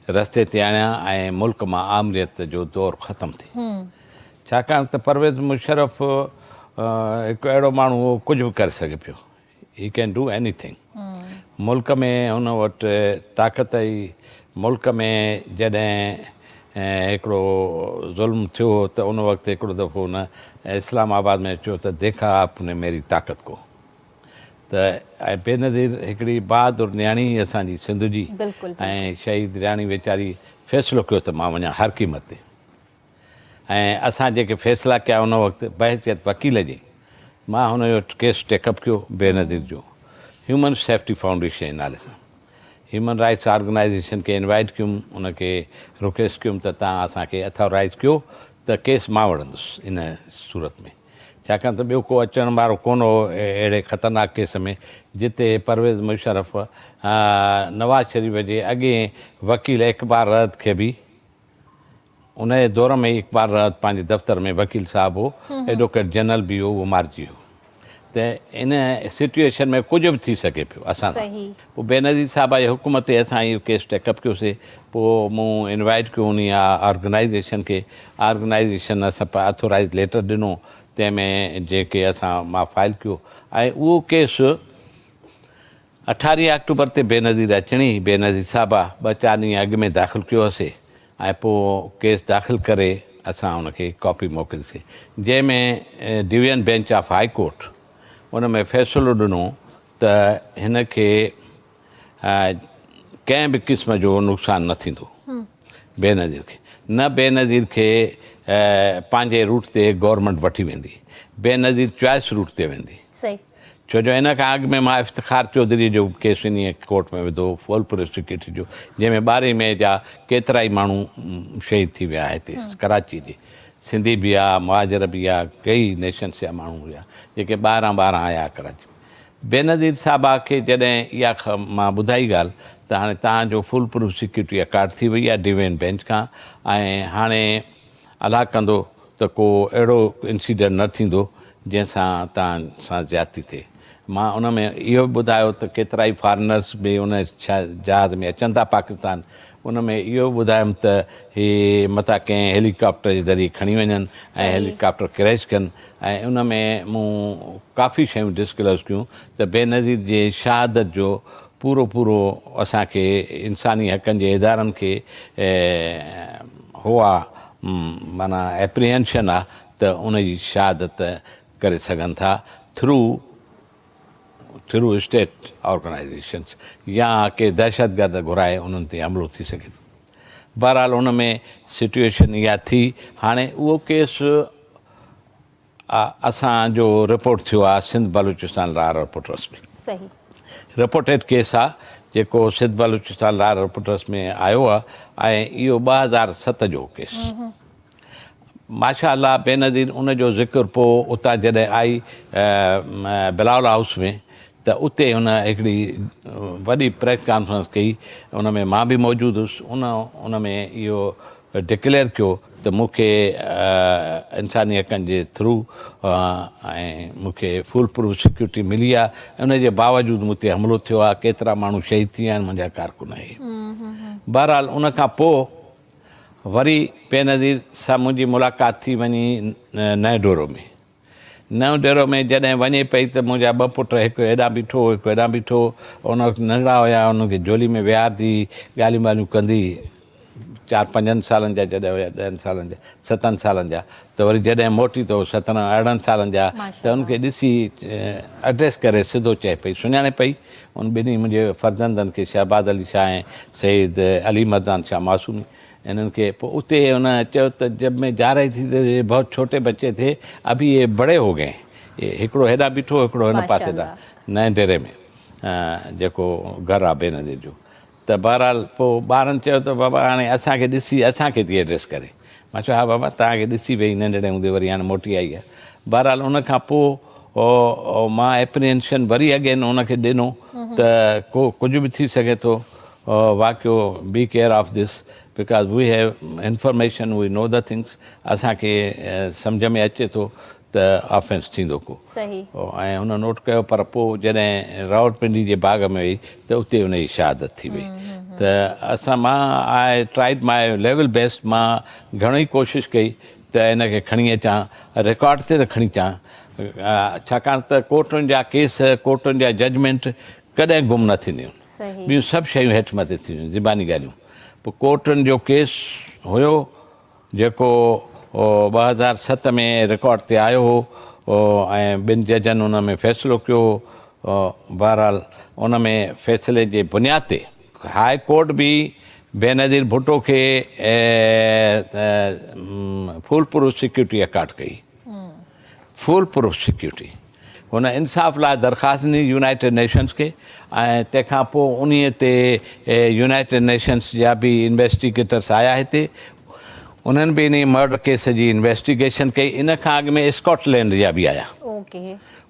रस्ते ते आणियां ऐं मुल्क मां आमरीत जो दौरु ख़तमु थिए। छाकाणि त परवेज़ मुशर्रफ हिकु अहिड़ो माण्हू हो, कुझु बि करे सघे पियो। He can do anything. मुल्क में हुन वटि ताक़त ई, मुल्क में जॾहिं हिकिड़ो ज़ुल्म थियो त उन वक़्तु हिकिड़ो दफ़ो हुन इस्लामाबाद में चयो त देखा आपने मेरी ताक़त को। त बेनज़ीर हिकिड़ी बहादुर न्याणी असांजी सिंध जी ऐं शहीद राणी वीचारी फ़ैसिलो कयो त मां वञा हर क़ीमत ते। ऐं असां जेके फ़ैसिला कया उन वक़्तु बहसियत वकील जी, मां हुनजो केस टेकअप कयो बेनज़ीर जो ह्यूमन सेफ्टी फाउंडेशन नाले सां। ह्यूमन राइट्स ऑर्गेनाइज़ेशन खे इनवाइट कयुमि, उनखे रिक्वेस्ट कयुमि त तव्हां असांखे अथोराइज़ कयो त केस मां वठंदुसि इन सूरत में। छाकाणि त ॿियो को अचण वारो कोन हो अहिड़े ख़तरनाक केस में जिते परवेज़ मुशर्रफ नवाज़ शरीफ़ जे अॻे वकील इक़बाल रहत खे बि उन जे दौर में इक़बाल रहत पंहिंजे दफ़्तर में वकील साहिबु हो, एडवोकेट जनरल बि हो, उहो मारिजी वियो। त इन सिचुएशन में कुझु बि थी सघे पियो असां सां। पोइ बेनज़ीर साहिब जे हुकूम ते असां इहो केस टेकअप कयोसीं। पोइ मूं इनवाइट कयो उन ऑर्गेनाइज़ेशन खे, ऑर्गेनाइज़ेशन असां अथोराइज़ लेटर ॾिनो, तंहिंमें जेके मां फाइल कयो ऐं उहो केस 18 अक्टूबर ते बेनज़ीर अचणी, बेनज़ीर साहिब 2-4 ॾींहं अॻु में दाख़िल कयोसीं ऐं पोइ केस दाख़िल करे असां हुनखे कॉपी मोकिलिसीं, जंहिंमें division bench of high court उन में फ़ैसिलो ॾिनो त हिन खे कंहिं बि क़िस्म जो नुक़सानु न थींदो बेनज़ीर खे। न बेनज़ीर खे पंहिंजे रूट ते गवर्नमेंट वठी वेंदी, बेनज़ीर चॉइस रूट ते वेंदी। छो जो इन खां अॻु में मां इफ़्तिख़ार चौधरी जो केस इन कोर्ट में विधो, फुलपुर सिक्योरिटी जो, जंहिंमें 12 मई जा केतिरा ई माण्हू शहीद थी विया हिते कराची जे। सिंधी बि आहे, मुहाजिर बि आहे, कई नेशन्स जा माण्हू हुआ जेके 12 आया कराची। बेनज़ीर साहिबा खे जॾहिं इहा मां ॿुधाई ॻाल्हि त हाणे तव्हांजो फुल प्रूफ सिक्योरिटी अकार्ड थी वई आहे डिवीज़न बेंच खां, ऐं हाणे अलाह कंदो त को अहिड़ो इंसिडेंट न थींदो जंहिंसां तव्हां सां ज्यादती थिए। मां उन में इहो बि ॿुधायो त केतिरा ई फॉरेनर्स बि उन जहाज़ में अचनि था पाकिस्तान। उन में इहो ॿुधायमि त ही मथां कंहिं हेलीकॉप्टर जे ज़रिए खणी वञनि ऐं हेलीकॉप्टर क्रैश कनि। ऐं उन में मूं काफ़ी शयूं डिस्क्लोज़ कयूं त बेनज़ीर जे शहादत जो पूरो पूरो असांखे इंसानी हक़नि जे इदारनि खे हुआ माना एप्रीहेंशन आहे त उन जी शहादत करे सघनि था थ्रू स्टेट ऑर्गेनाइज़ेशन्स या के दहशतगर्द घुराए उन्हनि ते हमिलो थी सघे थो। बहरहाल उन में सिचुएशन इहा थी। हाणे उहो केस असांजो रिपोर्ट थियो आहे सिंध बलूचिस्तान लॉ रिपोर्टर्स में। सही रिपोर्टेड केस आहे जेको सिंध बलूचिस्तान लॉ रिपोर्टर्स में आयो आहे ऐं इहो 2007 जो केस। माशाअल्लाह बेनज़ीर उन जो ज़िक्र पोइ उतां जॾहिं आई बिलावल हाउस में त उते हुन हिकिड़ी वॾी प्रेस कॉन्फ्रेंस कई। उन में मां बि मौजूदु हुउसि। उन में इहो डिक्लेयर कयो त मूंखे इंसानी हक़नि जे थ्रू ऐं मूंखे फुल प्रूफ सिक्योरिटी मिली आहे। उन जे बावजूदि मूं ते हमिलो थियो आहे। केतिरा माण्हू शहीद थी विया आहिनि मुंहिंजा कारकुन आहिनि। बहरहाल उन खां पोइ वरी बेनज़ीर सां मुंहिंजी मुलाक़ात थी वञी नएं डोरो में। नओं डेरो में जॾहिं वञे पई त मुंहिंजा 2 पुट हिकु हेॾां बीठो हिकु हेॾां बीठो। उन वक़्तु नंढड़ा हुया। उनखे झोली में विहारंदी ॻाल्हियूं ॿाल्हियूं कंदी। 4-5 सालनि जा जॾहिं हुया 10 सालनि जा 7 सालनि जा त वरी जॾहिं मोटी त 17-18 सालनि जा त उनखे ॾिसी एड्रेस करे सिधो चए पई सुञाणे पई उन ॿिन्ही मुंहिंजे फर्ज़ंदनि खे शहबाज़ अली शाह ऐं सईद अली मर्दान शाह मासूमी इन्हनि खे। पोइ उते हुन चयो त जब में जा रही थी तो ये बहुत छोटे बच्चे थे अभी ये बड़े हो गए। ये हिकिड़ो हेॾां बीठो हिकिड़ो हिन पासे ॾांहुं नएं डेरे में जेको घरु आहे बेनज़ीर जो। त बहरहाल पोइ ॿारनि चयो त बाबा हाणे असांखे ॾिसी असांखे थी एड्रेस करे। मां चयो हा बाबा तव्हांखे ॾिसी वई नंढड़े हूंदे वरी हाणे मोटी आई आहे। बहरहाल उन खां पोइ मां एप्रीहेंशन वरी अगेन उनखे ॾिनो त कुझु बि थी सघे थो वाक़ियो be care of this because we have information we know the things. असांखे सम्झ में अचे थो त ऑफेंस थींदो को। सही ऐं हुन नोट कयो। पर पोइ जॾहिं रावलपिंडी जे बाग़ में वई त उते हुन जी शहादत थी वई। त मां I tried my level best. मां घणो ई कोशिशि कई त हिनखे खणी अचां रिकॉर्ड ते त खणी अचां छाकाणि त कोर्टुनि जा केस कोर्टुनि जा जजमेंट कॾहिं गुम न थींदियूं आहिनि। ॿियूं सभु शयूं हेठि मथे थी वियूं ज़बानी ॻाल्हियूं। पोइ कोर्टुनि जो केस हुयो जेको 2007 में रिकॉर्ड ते आयो हो ऐं 2 जजनि उन में फ़ैसिलो कयो। बहरहाल उन में फ़ैसिले जे बुनियाद ते हाई कोर्ट बि बेनज़ीर भुट्टो खे फुल प्रूफ सिक्योरिटी अकाट कई। फुल प्रूफ सिक्योरिटी हुन इंसाफ़ लाइ दरख़्वास्त ॾिनी यूनाइटेड नेशन्स खे ऐं तंहिंखां पोइ उन ते यूनाइटेड नेशन्स जा बि इन्वेस्टिगेटर्स आया हिते। उन्हनि बि इन मर्डर केस जी इन्वेस्टिगेशन कई। इन खां अॻु में स्कॉटलैंड जा बि आया।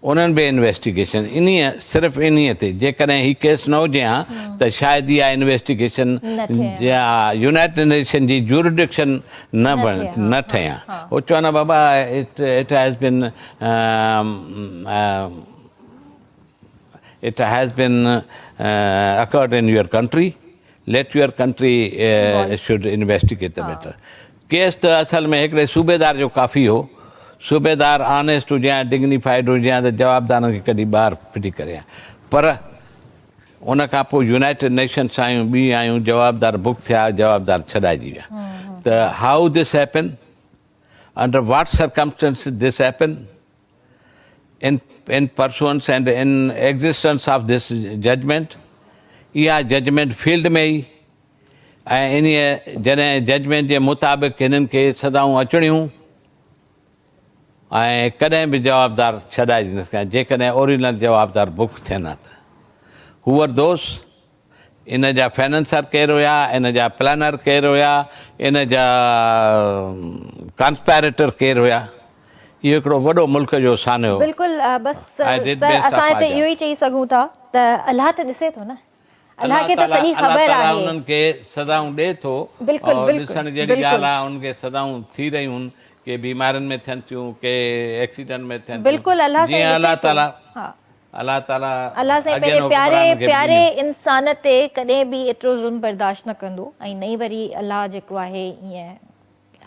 उन्हनि बि इन्वेस्टिगेशन सिर्फ़ु इन्हीअ ते जेकॾहिं हीउ केस न हुजे हा त शायदि इहा इन्वेस्टिगेशन यूनाइटेड नेशन जी जूरिडिक्शन न ठहे हा। उहो चवनि बाबा it has been occurred in your country let your country should investigate the matter. Case त असल में हिकिड़े सूबेदार जो काफ़ी हो। सूबेदार ऑनेस्ट हुजे या डिग्निफाइड हुजे या त जवाबदारनि खे कॾहिं ॿाहिरि फिटी करे हा। पर उन खां पोइ यूनाइटेड नेशन्स आयूं ॿी आयूं जवाबदार बुक थिया जवाबदार छॾाइजी विया। त how this happen under what circumstances this happen in pursuance and in existence of this judgment. इहा जजमेंट फील्ड में ई ऐं इन्हीअ जॾहिं जजमेंट जे मुताबिक़ हिननि खे सदाऊं अचणियूं ऐं कॾहिं बि जवाबदार छॾाइजी न सघनि जेकॾहिं ओरिजिनल जवाबदार बुक थियनि हा त हुअर दोस्त इन जा फाइनेंसर केरु हुया इन जा प्लानर केरु हुया इन जा कॉन्स्पैरेटर केरु हुया। इहो हिकिड़ो वॾो मुल्क जो सानो हो। बिल्कुलु बसि असां हिते इहो ई चई सघूं था त अलाह त ॾिसे थो न। अलाह खे त सॼी ख़बर आहे। उन्हनि खे सदाऊं ॾिए थो। ॾिसण जहिड़ी ॻाल्हि आहे उनखे सदाऊं थी रहियूं आहिनि के बीमारियुनि में थियनि थियूं, के एक्सीडेंट में थियनि थियूं। बिल्कुलु, अलाह साईं जीअं अलाह ॾिसे थो। ताला हा, अलाह ताला अलाह साईं अॻियनि पंहिंजे प्यारे हुक्मराननि खे बि प्यारे ॾिनी। इंसान ते कॾहिं बि एतिरो ज़ुल्म बर्दाश्त न कंदो ऐं नई वरी अलाह जेको आहे ईअं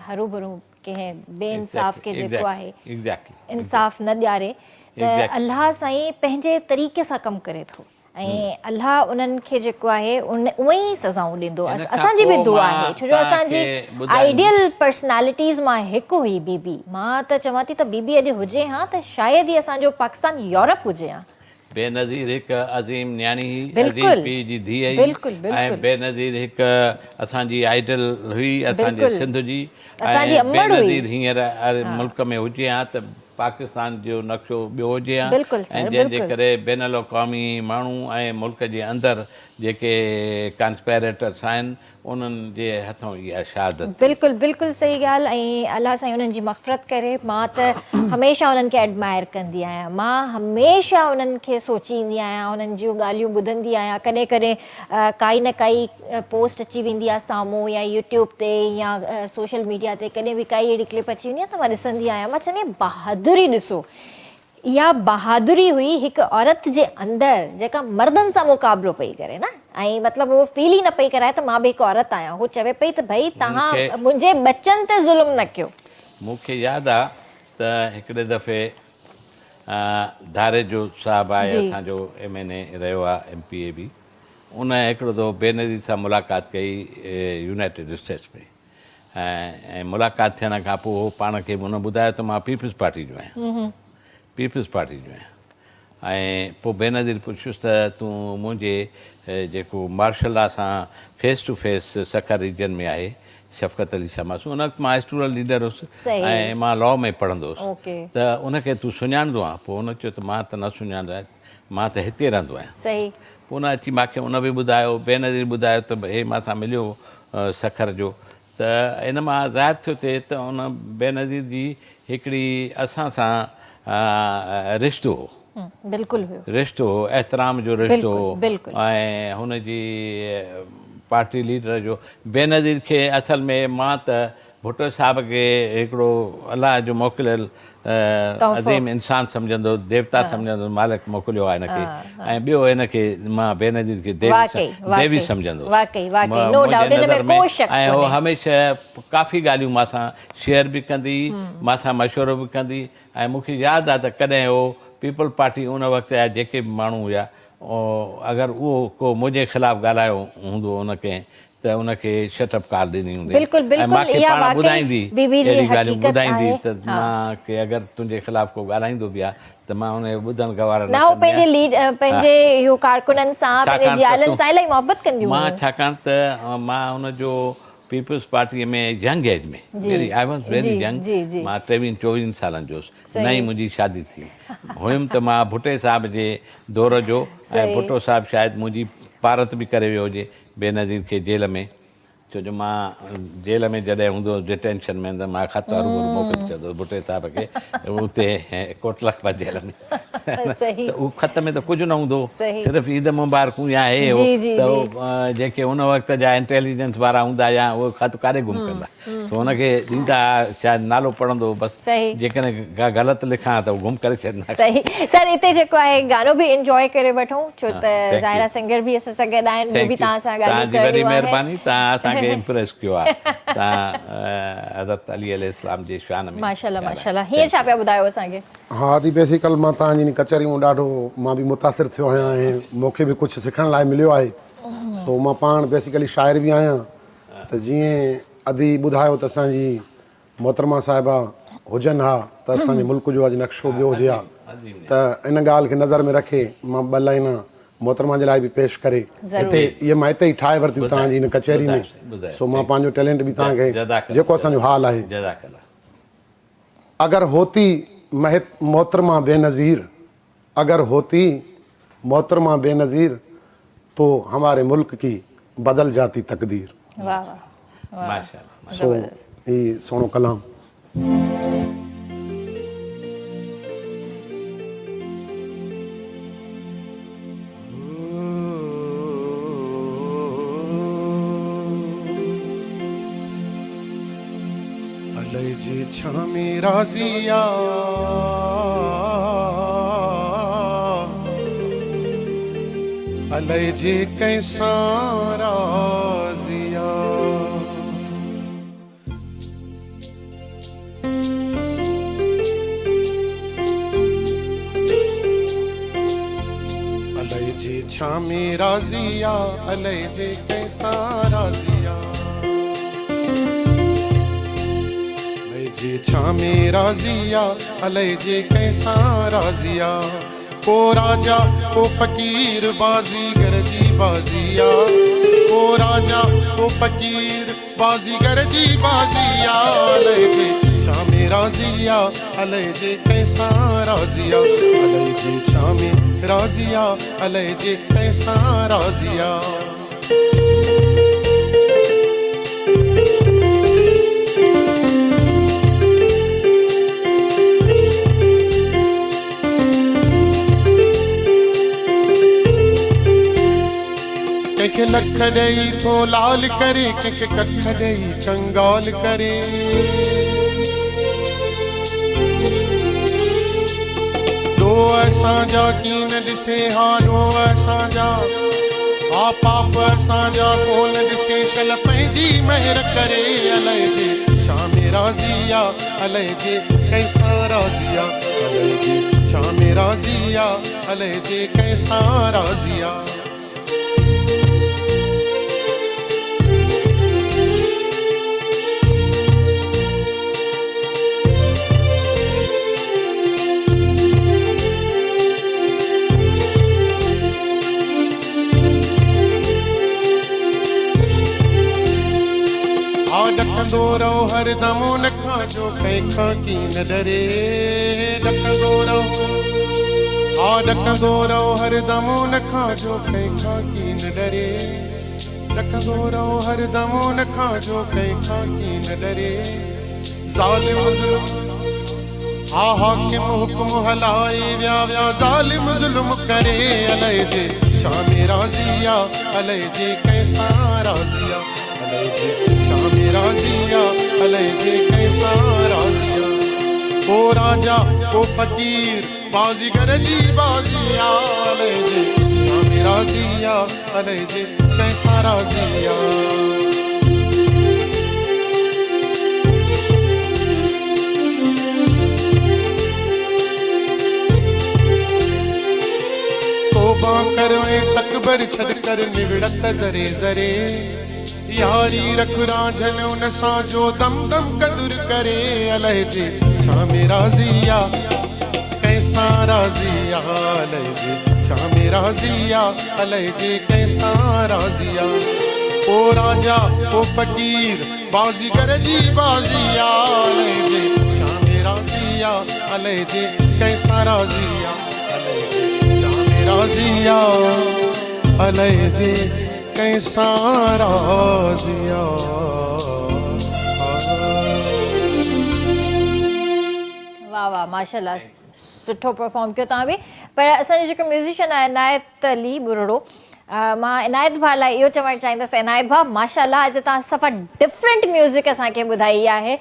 हरू भरू कंहिं बेइंसाफ़ खे जेको आहे एग्ज़ैक्टली इंसाफ़ न ॾियारे त अलाह साईं पंहिंजे तरीक़े सां कमु करे थो ऐं अलाह उन्हनि खे जेको आहे उहे ई सज़ाऊं ॾींदो। हिन खां असांजी बि पोइ दुआ मां आहे, छो जो असांजी तव्हांखे ॿुधाईंदुमि। आइडियल पर्सनैलिटीज़ मां हिकु हुई बीबी। मां त चवां थी त बीबी अॼु हुजे हा त शायदि ई असांजो पाकिस्तान यूरोप हुजे हा। बेनज़ीर हिकु अज़ीम न्याणी हुई, बिल्कुलु, अज़ीम पीउ जी धीअ हुई, बिल्कुलु, ऐं बिल्कुलु। बेनज़ीर हिकु असांजी आइडल हुई, असांजे बिल्कुलु, सिंध जी। असांजी ऐं अम्मड़ हुई। बेनज़ीर हींअर मुल्क में हुजे हा त पाकिस्तान जो नक्शो ॿियो हुजे हा, बिल्कुलु ऐं सर, जंहिंजे बिल्कुलु। करे बैन अल-अक़वामी माण्हू ऐं मुल्क जे अंदरि जेके कॉन्स्पेरेटर्स आहिनि उन्हनि जे हथों इहा शहादत थी। बिल्कुलु बिल्कुलु सही ॻाल्हि ऐं अलाह साईं उन्हनि जी मग़फ़रत करे। मां त हमेशह उन्हनि खे एडमायर कंदी आहियां, मां हमेशह उन्हनि खे सोचींदी आहियां, उन्हनि जूं ॻाल्हियूं ॿुधंदी आहियां। कॾहिं कॾहिं काई न काई पोस्ट अची वेंदी आहे साम्हूं, या यूट्यूब ते या सोशल मीडिया ते कॾहिं बि काई अहिड़ी क्लिप अची वेंदी आहे त मां ॾिसंदी आहियां। मां चवंदी आहियां बहादुरी ॾिसो, इहा बहादुरी हुई हिकु औरत जे अंदरि जेका मर्दनि सां मुक़ाबिलो पई करे न, ऐं मतिलबु उहो फील ई न पई कराए त मां बि हिकु औरत आहियां। उहो चवे पई त भई तव्हां मुंहिंजे बचनि ते ज़ुल्म न कयो। मूंखे यादि आहे त हिकिड़े दफ़े धारेजो साहिबु आहे, असांजो MNA रहियो आहे, MPA बि। उन हिकिड़ो दफ़ो बेनज़ीर सां मुलाक़ात कई यूनाइटेड स्टेट्स में, ऐं मुलाक़ात थियण खां पोइ उहो पाण खे उन ॿुधायो त मां पीपल्स पार्टी जो आहियां, पीपल्स पार्टी जो आहियां। ऐं पोइ बेनज़ीर पुछियुसि त तूं मुंहिंजे जेको मार्शल लॉ सां face to face Sukkur region में आहे शफ़क़त अली सां हुन वक़्तु मां स्टूडेंट लीडर हुउसि ऐं मां लॉ में पढ़ंदो हुउसि, त उनखे तूं सुञाणंदो आहे? पोइ हुन चयो त मां त न सुञाणंदो आहियां, मां त हिते रहंदो आहियां। पोइ उन अची मूंखे उन बि ॿुधायो, बेनज़ीर ॿुधायो त हे मां सां मिलियो सखर जो, त इन मां ज़ाहिर थियो थिए त उन बेनज़ीर जी हिकिड़ी असां सां रिश्तो हो, रिश्तो हो, एहतराम जो रिश्तो हो, ऐं हुनजी पार्टी लीडर जो। बेनज़ीर खे असल में मां त भुट्टो साहिब खे हिकिड़ो अलाह जो मोकिलियल अज़ीम इंसान सम्झंदो, देवता सम्झंदो, मालिक मोकिलियो आहे हिनखे। ऐं ॿियो हिनखे मां बेनज़ीर खे देवी सम्झंदो ऐं उहो हमेशह काफ़ी ॻाल्हियूं मां सां शेयर बि कंदी, मां सां मशवरो बि कंदी। ऐं मूंखे यादि आहे त कॾहिं उहो पीपल पार्टी उन वक़्तु जा जेके बि माण्हू हुया, अगरि उहो को मुंहिंजे ख़िलाफ़ु ॻाल्हायो हूंदो उन कंहिं, त उनखे शटअप कॉल ॾिनी हूंदी ऐं मूंखे पाण ॿुधाईंदी, अहिड़ी ॻाल्हियूं ॿुधाईंदी त मां की अगरि तुंहिंजे ख़िलाफ़ु को ॻाल्हाईंदो बि आहे त मां उन ॿुधण गवारा न मां, छाकाणि त मां हुनजो पीपल्स पार्टीअ में यंग एज में, आई वॉज़ वेरी यंग, मां 23-24 सालनि जो हुउसि, नई मुंहिंजी शादी थी हुयमि त मां भुट्टे साहिब जे दौर जो, ऐं भुट्टो साहिबु शायदि मुंहिंजी पारत बि करे वियो हुजे बेनज़ीर खे जेल में, छो जो मां जेल में जॾहिं हूंदो हुउसि डिटेंशन में, त मां ख़त हरूभरू मोकिले छॾंदो हुउसि भुट्टे साहिब खे उते कोटलखपत जेल में। त उहो ख़त में त कुझु न हूंदो, सिर्फ़ु ईद मुबारकूं या हे हो, त जेके उन वक़्त जा इंटेलिजेंस वारा हूंदा या उहे ख़त काॾे गुम कंदा, सो हुनखे ॾींदा, शायदि नालो पढ़ंदो बसि, जेकॾहिं का ग़लति लिखां त उहो गुम करे छॾींदा। सर हिते जेको आहे गानो बि इंजॉय करे वठूं, छो त ज़ाहिरा सिंगर बि असां सां गॾु आहिनि, उहे बि तव्हां सां ॻाल्हियूं करणियूं आहिनि। महिरबानी, तव्हां असांखे इम्प्रेस कयो आहे, तव्हां हज़रत अली अलैहिस्सलाम जे शान में। माशाल्लाह माशाल्लाह। हीअं छा पिया ॿुधायो असांखे? हा दी बेसिकल मां तव्हांजी कचहरियूं ॾाढो मां बि मुतासिर थियो आहियां ऐं मूंखे बि कुझु सिखण लाइ मिलियो आहे। सो मां पाण बेसिकली शाइर बि आहियां, त जीअं अदी ॿुधायो त असांजी मोहतरमा साहिबा हुजनि हा त असांजे मुल्क जो अॼु नक्शो ॿियो हुजे हा, त इन ॻाल्हि खे नज़र में रखे मां ॿ लाइन मोहतरमा जे लाइ बि पेश करे हिते इहे मां हिते ई ठाहे वरितियूं तव्हांजी इन कचहरी में। सो मां पंहिंजो टैलेंट बि तव्हांखे जेको असांजो हाल आहे। अगर होती मोहतरमा बेनज़ीर, अगर होती मोहतरमा बेनज़ीर तो हमारे मुल्क की बदल जाती तकदीर। वाह वाह, माशाल्लाह। सो ये सोनो कलाम। छामे राज़िया अलाए जे कंहिंसां राज़िया अलाए जे छामे राज़िया अलाए जे कंहिंसां राज़िया जे छामे राज़िया अलाए जे कंहिंसां राज़िया को राजा को फ़कीर बाज़ीगर जी बाज़िया को राजा को फ़कीर बाज़ीगर जी बाज़िया अलाए जे छामे राज़िया अलाए जे कंहिंसां राज़िया अलाए जे छामे राज़िया अलाए जे कंहिंसां राज़िया कंहिंखे लख ॾेई थो लाल करे कंहिंखे कख ॾेई कंगाल करे दो असांजा कीन ॾिसे हा दो असांजा हा पाप असांजा कोन ॾिसे शल पंहिंजी महिर करे अलाए जे छामे राज़िया अलाए जे कंहिंसां राज़िया अलाए जे छामे राज़िया अलाए जे कंहिंसां राज़िया ॾकंदो रहो हरदम उन खां जो कंहिंखां की न डरे ॾकंदो रहो ॾकंदो रहो हरदम उन खां जो कंहिंखां की न डरे ॾकंदो रहो हरदम उन खां जो कंहिंखां की न डरे ज़ालिम ज़ुल्म हाकिम हुक्म हलाए विया विया ज़ालिम ज़ुल्म करे अलाए जे छामे राज़िया अलाए जे कंहिंसां राज़िया अलाए जे छामे राज़िया अलाए जे कंहिंसां राज़िया को राजा को फ़कीर बाज़ीगर जी बाज़िया अलाए जे छामे राज़िया अलाए जे कंहिंसां राज़िया तौबा करो ऐं तकबर छॾ कर निवड़त ज़रे ज़रे यारी रख रांझन उन सां जो दम दम कदुर करे अलाए जे छामे राज़िया कंहिंसां राज़िया अलाए जे छामे राज़िया अलाए जे कंहिंसां राज़िया ओ राजा ओ फ़कीर बाज़ीगर जी बाज़िया अलाए जे छामे राज़िया अलाए जे कंहिंसां राज़िया अलाए जे छामे राज़िया अलाए जे कंहिंसां राज़िया वाह वाह माशाल्लाह सुठो परफॉर्म कयो तव्हां बि पर असांजो जेको म्यूज़िशियन आहे इनायत अली बुरड़ो मां इनायत भाउ लाइ इहो चवणु चाहींदसि इनायत भाउ माशाल्लाह अॼु तव्हां सफ़ा डिफरेंट म्यूज़िक असांखे ॿुधाई आहे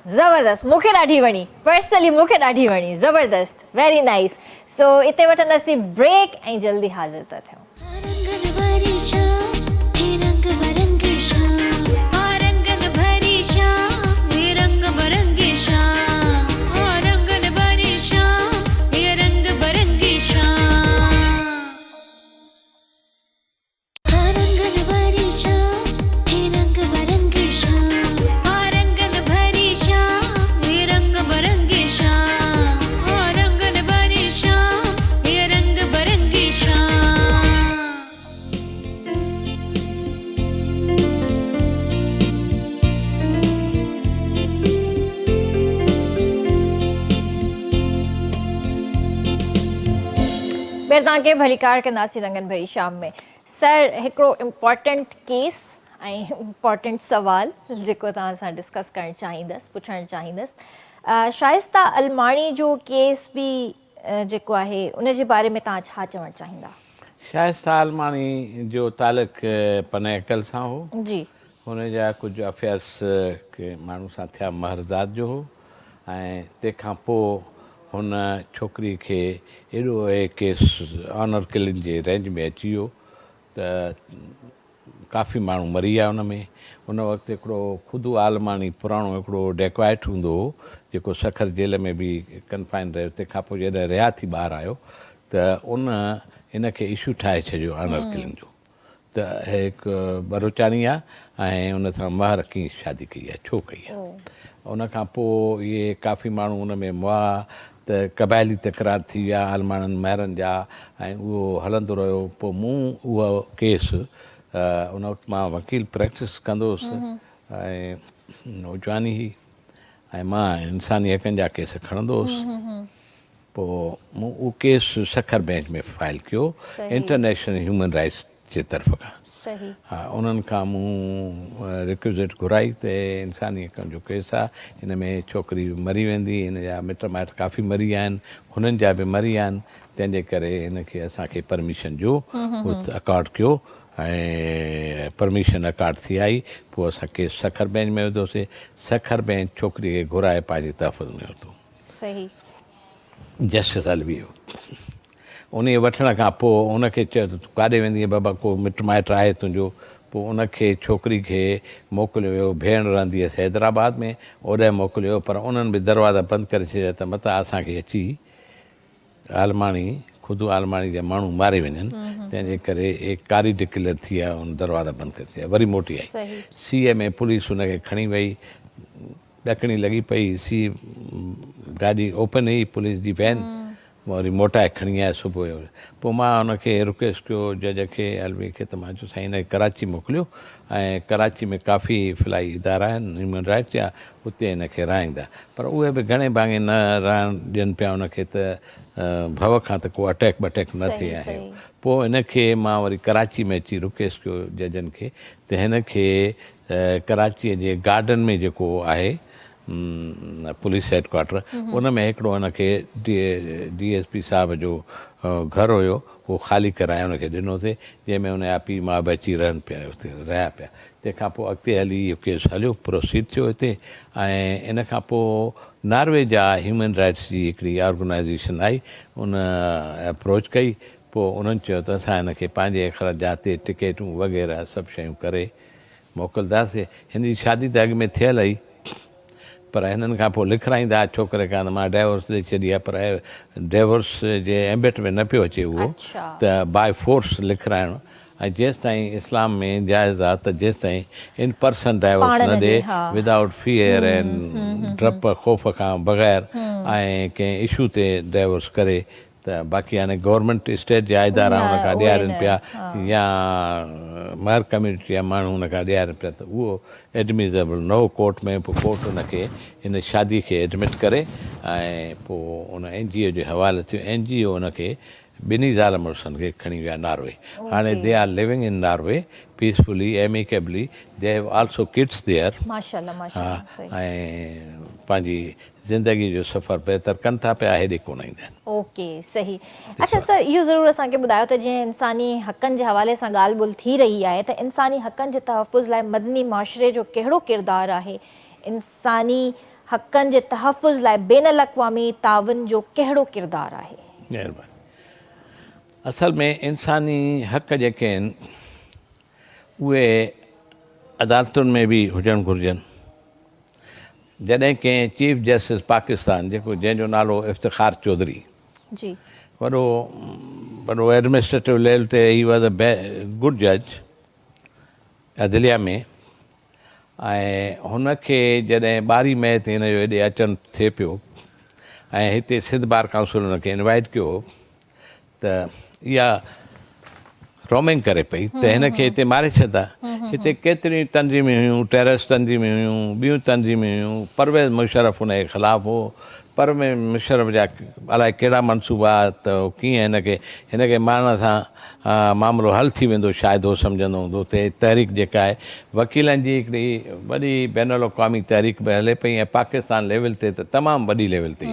ज़बरदस्त मूंखे ॾाढी वणी पर्सनली मूंखे ॾाढी वणी ज़बरदस्त वेरी नाइस सो हिते वठंदासीं ब्रेक ऐं जल्दी हाज़िर था थियूं ॿीहर तव्हांखे भलीकार कंदासीं रंगनि भरी शाम में सर हिकिड़ो इम्पॉर्टेंट केस ऐं इम्पॉर्टेंट सवाल जेको तव्हां सां डिस्कस करणु चाहींदसि पुछणु चाहींदसि शाइस्ता अलमाणी जो केस बि जेको आहे उन जे बारे में तव्हां छा चवणु चाहींदा शाइस्ता अलमाणी जो तालुक़ पनेकल सां हो जी हुन जा कुझु अफेयर्स के माण्हू सां थिया महरज़ात जो हो ऐं तंहिंखां पोइ हुन छोकिरी खे एॾो केस ऑनर किलिंग जे रेंज में अची वियो त काफ़ी माण्हू मरी विया हुन में। उन वक़्तु हिकिड़ो ख़ुदि आलमानी पुराणो हिकिड़ो डेक्वाइट हूंदो हो जेको सखर जेल में बि कन्फाइन रहियो। तंहिंखां पोइ जॾहिं रिहा थी ॿाहिरि आयो त हिनखे इशू ठाहे छॾियो ऑनर किलिंग जो। त हिकु बलोचानी आहे ऐं उन सां महर की शादी कई आहे, छो कई आहे। उन खां पोइ इहे काफ़ी माण्हू उन में मुआ त क़बाइली तकरार थी विया आलमाननि महरनि जा ऐं उहो हलंदो रहियो। पोइ मूं उहो केस उन वक़्तु मां वकील प्रैक्टिस कंदो हुउसि ऐं नौजवानी हुई ऐं मां इंसानी हक़नि जा केस खणंदो हुउसि। पोइ मूं उहो केस सखर बेंच में फाइल कयो इंटरनेशनल ह्यूमन राइट्स जे तरफ़ खां। सही। हा, उन्हनि खां मूं रिक्विज़िट घुराई त इंसानी हक़नि जो केस आहे, हिन में छोकिरी मरी वेंदी, हिन जा मिट माइट काफ़ी मरी विया आहिनि, हुननि जा बि मरी विया आहिनि। तंहिंजे करे हिनखे असांखे परमिशन जो अकॉर्ड कयो ऐं परमिशन अकॉर्ड थी आई। पोइ असां केस सखर बेंच में विधोसीं। सखर बेंच छोकिरीअ खे घुराए पंहिंजे तहफ़ुज़ में वरितो। सही। जस्टिस अलवी हो। उन वठण खां पोइ उनखे चयो त तूं काॾे वेंदीअ बाबा, को मिट माइट आहे तुंहिंजो। पोइ उनखे छोकिरी खे मोकिलियो वियो, भेण रहंदी हुअसि हैदराबाद में, ओॾे मोकिलियो। पर उन्हनि बि दरवाज़ा बंदि करे छॾिया त मतां असांखे अची आलमाणी ख़ुदि आलमाणी जा माण्हू मारे वञनि। तंहिंजे करे एक कारी डिक्लेयर थी आहे, उन दरवाज़ा बंदि करे छॾिया। वरी मोटी आई सीए में, पुलिस हुनखे खणी वई, ॾकणी लॻी पई। गाॾी ओपन हुई पुलिस जी वैन, वरी मोटाए खणी आया सुबुह जो। पोइ मां हुनखे रिक्वेस्ट कयो जज खे अलवी खे, त मां चयो साईं हिनखे कराची मोकिलियो ऐं कराची में काफ़ी फलाही इदारा आहिनि ह्यूमन राइट्स जा, उते हिनखे रहाईंदा। पर उहे बि घणे भाङे न रहण ॾियनि पिया हुनखे, त भव खां त को अटैक बटैक न थिए आहे। पोइ हिनखे मां वरी कराची में अची रिक्वेस्ट कयो जजनि खे त हिनखे कराचीअ जे गार्डन में जेको आहे पुलिस हेडक्वार्टर, उन में हिकिड़ो हिनखे DSP साहिब जो घरु हुयो, उहो ख़ाली कराए हुनखे ॾिनोसीं, जंहिंमें हुनजा पीउ माउ बि अची रहनि पिया, हुते रहिया पिया। तंहिंखां पोइ अॻिते हली इहो केस हलियो, प्रोसीड थियो हिते। ऐं इन खां पोइ नॉर्वे जा ह्यूमन राइट्स जी हिकिड़ी ऑर्गेनाइज़ेशन आई, उन अप्रोच कई। पोइ उन्हनि चयो त असां हिनखे पंहिंजे ख़राजात ते टिकेटूं वग़ैरह सभु शयूं करे मोकिलींदासीं। हिन जी शादी त अॻु में थियल हुई, पर हिननि खां पोइ लिखाईंदा छोकिरे खां त मां डाइवोर्स ॾेई छॾी आहे। पर डाइवोर्स जे एम्बेट में न पियो अचे उहो, त बाय फोर्स लिखाइणु। ऐं जेसि ताईं इस्लाम में जाइज़ आहे त जेसि ताईं इन पर्सन डाइवोर्स न ॾिए, विदाउट फियर ऐं डप ख़ौफ़ खां बग़ैर ऐं कंहिं इशू ते डाइवोर्स करे, त बाक़ी हाणे गवर्नमेंट स्टेट जा इदारा हुन खां ॾियारनि पिया या महर कम्यूनिटी जा माण्हू हुन खां ॾियारनि पिया, त उहो एडमिज़ेबल न हो कोर्ट में। पोइ कोर्ट हुनखे हिन शादी खे एडमिट करे ऐं पोइ उन NGO जे हवाले थियो। NGO हुनखे ॿिन्ही ज़ाल मुड़ुसनि खे खणी विया नॉर्वे। हाणे they are living in Norway peacefully, amicably, they have also kids there. हा, ऐं पंहिंजी ज़िंदगी जो सफ़र बहितर कनि था पिया, हेॾे कोन ईंदा आहिनि। ओके, सही। अच्छा सर, इहो ज़रूरु असांखे ॿुधायो त जीअं इंसानी हक़नि जे हवाले सां ॻाल्हि ॿोल्हि थी रही आहे, त इंसानी हक़नि जे तहफ़ुज़ लाइ मदनी मुआशिरे जो कहिड़ो किरदारु आहे? इंसानी हक़नि जे तहफ़ुज़ लाइ बैन अल-अक़वामी ताउन जो कहिड़ो किरदारु आहे? महिरबानी। असल में इंसानी हक़ जेके आहिनि उहे अदालतुनि में बि हुजणु घुरिजनि। जॾहिं कंहिं चीफ जस्टिस पाकिस्तान, जंहिंजो नालो इफ्तिखार चौधरी, जी, वॾो एडमिनिस्ट्रेटिव लेवल ते ही वॉज अ गुड जज अदलिया में। ऐं हुनखे जॾहिं 12 मई ते हिन जो हेॾे अचणु थिए पियो ऐं हिते सिंध बार काउंसिल हुनखे इनवाइट कयो, त इहा रोमिंग करे पई त हिनखे हिते मारे छॾंदा। हिते केतिरियूं तंज़ीमूं हुयूं, टेररिस्ट तंज़ीमूं हुयूं, ॿियूं तंज़ीमूं हुयूं। परवेज़ मुशर्रफ हुनजे ख़िलाफ़ु हो। परवेज़ मुशर्रफ जा अलाए कहिड़ा मनसूबा, त कीअं हिनखे मारण सां मामिलो हल थी वेंदो, शायदि उहो सम्झंदो हूंदो। त तहरीक जेका आहे वकीलनि जी हिकिड़ी वॾी बैन अल-अक़वामी तहरीक बि हले पई ऐं पाकिस्तान लेवल ते त तमामु वॾी लेवल ते,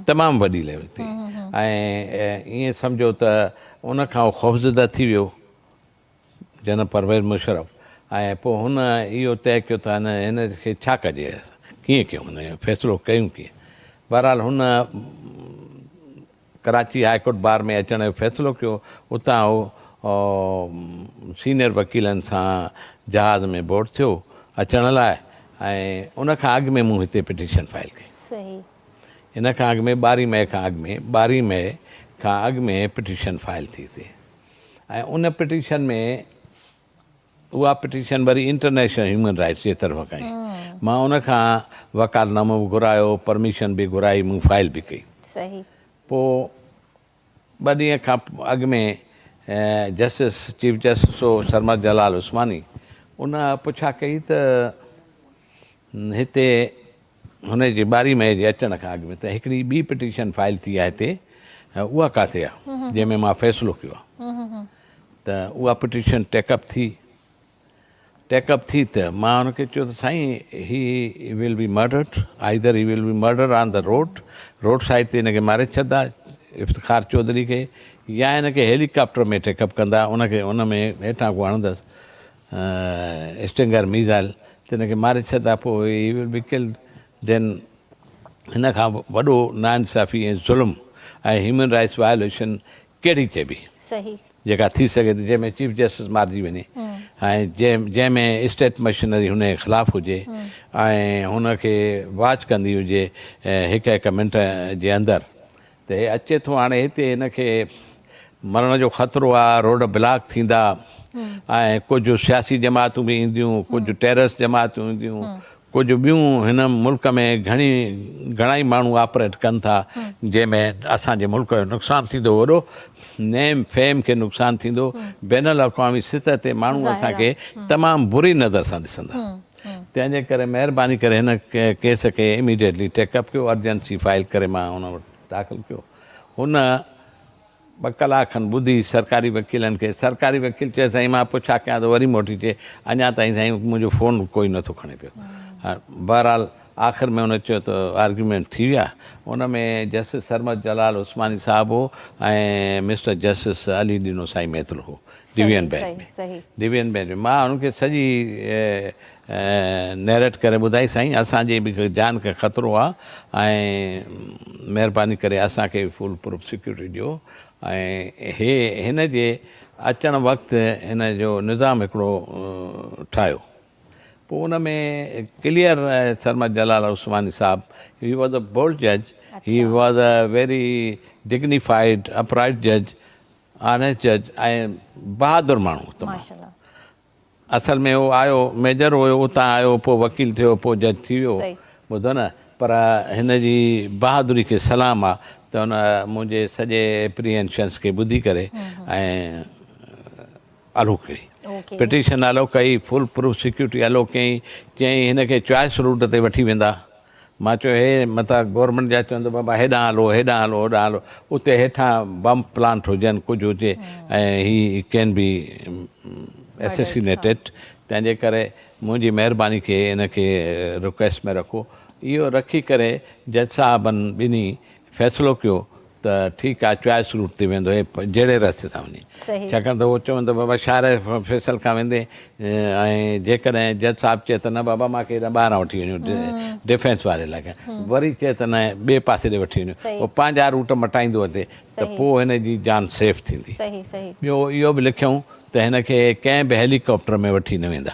तमामु वॾी लेवल ते। ऐं ईअं सम्झो त उनखां उहो ख़ौफ़ज़दा थी वियो जनरल परवेज़ मुशर्रफ। ऐं पोइ हुन इहो तइ कयो त हिन खे छा कजे, कीअं कयूं, हुन जो फ़ैसिलो कयूं कीअं। बहरहाल हुन कराची हाई कोर्ट बार में अचण जो फ़ैसिलो कयो। उतां सीनियर वकीलनि सां जहाज़ में बोर्ड थियो अचण लाइ, ऐं उन खां अॻु में मूं हिते पिटीशन फाइल कई। सही। इन खां अॻु में 12 मई खां अॻु में 12 मई खां अॻु में पिटीशन फाइल थी थिए, ऐं उन पिटीशन में उहा पिटीशन वरी इंटरनेशनल ह्यूमन राइट्स जे तरफ़ कई। मां उन खां वकालतनामो बि घुरायो, परमिशन बि घुराई, मूं फाइल बि कई। सही। पोइ 2 ॾींहं खां अॻु में जस्टिस चीफ जस्टिस हो सरमद जलाल उस्मानी, उन पुछा कई त हिते हुन जे 12 मई जे अचण खां अॻु में त हिकिड़ी ॿी पिटीशन फाइल थी आहे हिते, उहा किथे आहे जंहिंमें मां फ़ैसिलो कयो आहे। त उहा पिटीशन टेकअप थी त मां हुनखे चयो त साईं he will be murdered, either he will be murder on the road side ते हिनखे मारे छॾंदा इफ्तिखार चौधरी खे, या हिनखे हेलीकॉप्टर में टेकअप कंदा, उनखे उन में हेठां को हणंदसि स्टिंगर मीज़ाइल त हिनखे मारे छॾंदा, पोइ ही विल बी किल्ड। देन हिन खां वॾो नाइंसाफ़ी ऐं ज़ुल्म ऐं ह्यूमन राइट्स वायोलेशन कहिड़ी चइबी सही। जेका थी सघे थी, जंहिंमें चीफ जस्टिस मारिजी वञे, ऐं जंहिंमें स्टेट मशीनरी हुन जे ख़िलाफ़ु हुजे, ऐं हुनखे वॉच कंदी हुजे हिकु मिंट जे अंदरि, त हे अचे थो हाणे हिते हिनखे मरण जो ख़तरो आहे, रोड ब्लॉक थींदा, ऐं कुझु सियासी जमातूं बि ईंदियूं, कुझु टेररिस्ट जमातूं ईंदियूं, कुझु ॿियूं हिन मुल्क में घणाई माण्हू ऑपरेट कनि था, जंहिंमें असांजे मुल्क जो नुक़सानु थींदो, वॾो नेम फेम खे नुक़सानु थींदो, बैन अल-अक़वामी सतह ते माण्हू असांखे तमामु बुरी नज़र सां ॾिसंदा। तंहिंजे करे महिरबानी करे हिन केस खे इमीडिएटली टेकअप कयो, अर्जेंसी फाइल करे मां हुन वटि दाख़िल कयो। हुन 2 कलाक खनि ॿुधी सरकारी वकीलनि खे, सरकारी वकील चए साईं मां पुछा कयां त वरी मोटी चए अञा ताईं साईं मुंहिंजो फ़ोन कोई नथो खणे पियो। बहरहाल आख़िर में हुन चयो त आर्ग्यूमेंट थी विया। उन में जस्टिस सरमद जलाल उस्मानी साहिबु हो ऐं मिस्टर जस्टिस अली ॾिनो साईं मैथल हो डिवीज़न बेंच में। मां हुनखे सॼी नैरेट करे ॿुधाई, साईं असांजे बि जान खे ख़तरो आहे ऐं महिरबानी करे असांखे फुल प्रूफ सिक्योरिटी ॾियो, ऐं हिन जे अचण वक़्तु हिन जो निज़ाम हिकिड़ो ठाहियो। पोइ उन में clear Sarmad Jalal Usmani Sahib, he was a bold जज, he was a very dignified upright जज, ऑनेस्ट जज ऐं बहादुर माण्हू तमामु। असल में उहो आयो मेजर हुयो, उतां आयो, पोइ वकील थियो, पोइ जज थी वियो, ॿुधो न, पर हिन जी बहादुरी खे सलाम आहे त हुन मुंहिंजे सॼे एप्रीहेंशन्स खे ॿुधी करे ऐं अलो कई, पिटीशन अलो कई, फुल प्रूफ सिक्योरिटी अलो कई, चयईं हिनखे चॉइस रूट ते वठी वेंदा। मां चयो हे मथां गवर्नमेंट जा चवंदो बाबा हेॾां हलो होॾां हलो, उते हेठां बम प्लांट हुजनि, कुझु हुजे, ऐं ही कैन बी एसेसिनेटेड। तंहिंजे करे मुंहिंजी महिरबानी खे हिनखे रिक्वेस्ट में रखो। इहो रखी करे जज साहबनि ॿिन्ही फ़ैसिलो कयो त ठीकु आहे, चॉइस रूट ते वेंदो, हे जहिड़े रस्ते सां वञे, छाकाणि त उहो चवंदो बाबा शहर फैसल खां वेंदे, ऐं जेकॾहिं जज साहिबु चए त न बाबा मूंखे हेॾा ॿाहिरां वठी वञो डिफेंस वारे इलाइक़े, वरी चए त न ॿिए पासे ॾे वठी वञो, पोइ पंहिंजा रूट मटाईंदो अचे त पोइ हिन जी जान सेफ थींदी। ॿियो इहो बि लिखियऊं त हिनखे कंहिं बि हेलीकॉप्टर में वठी न वेंदा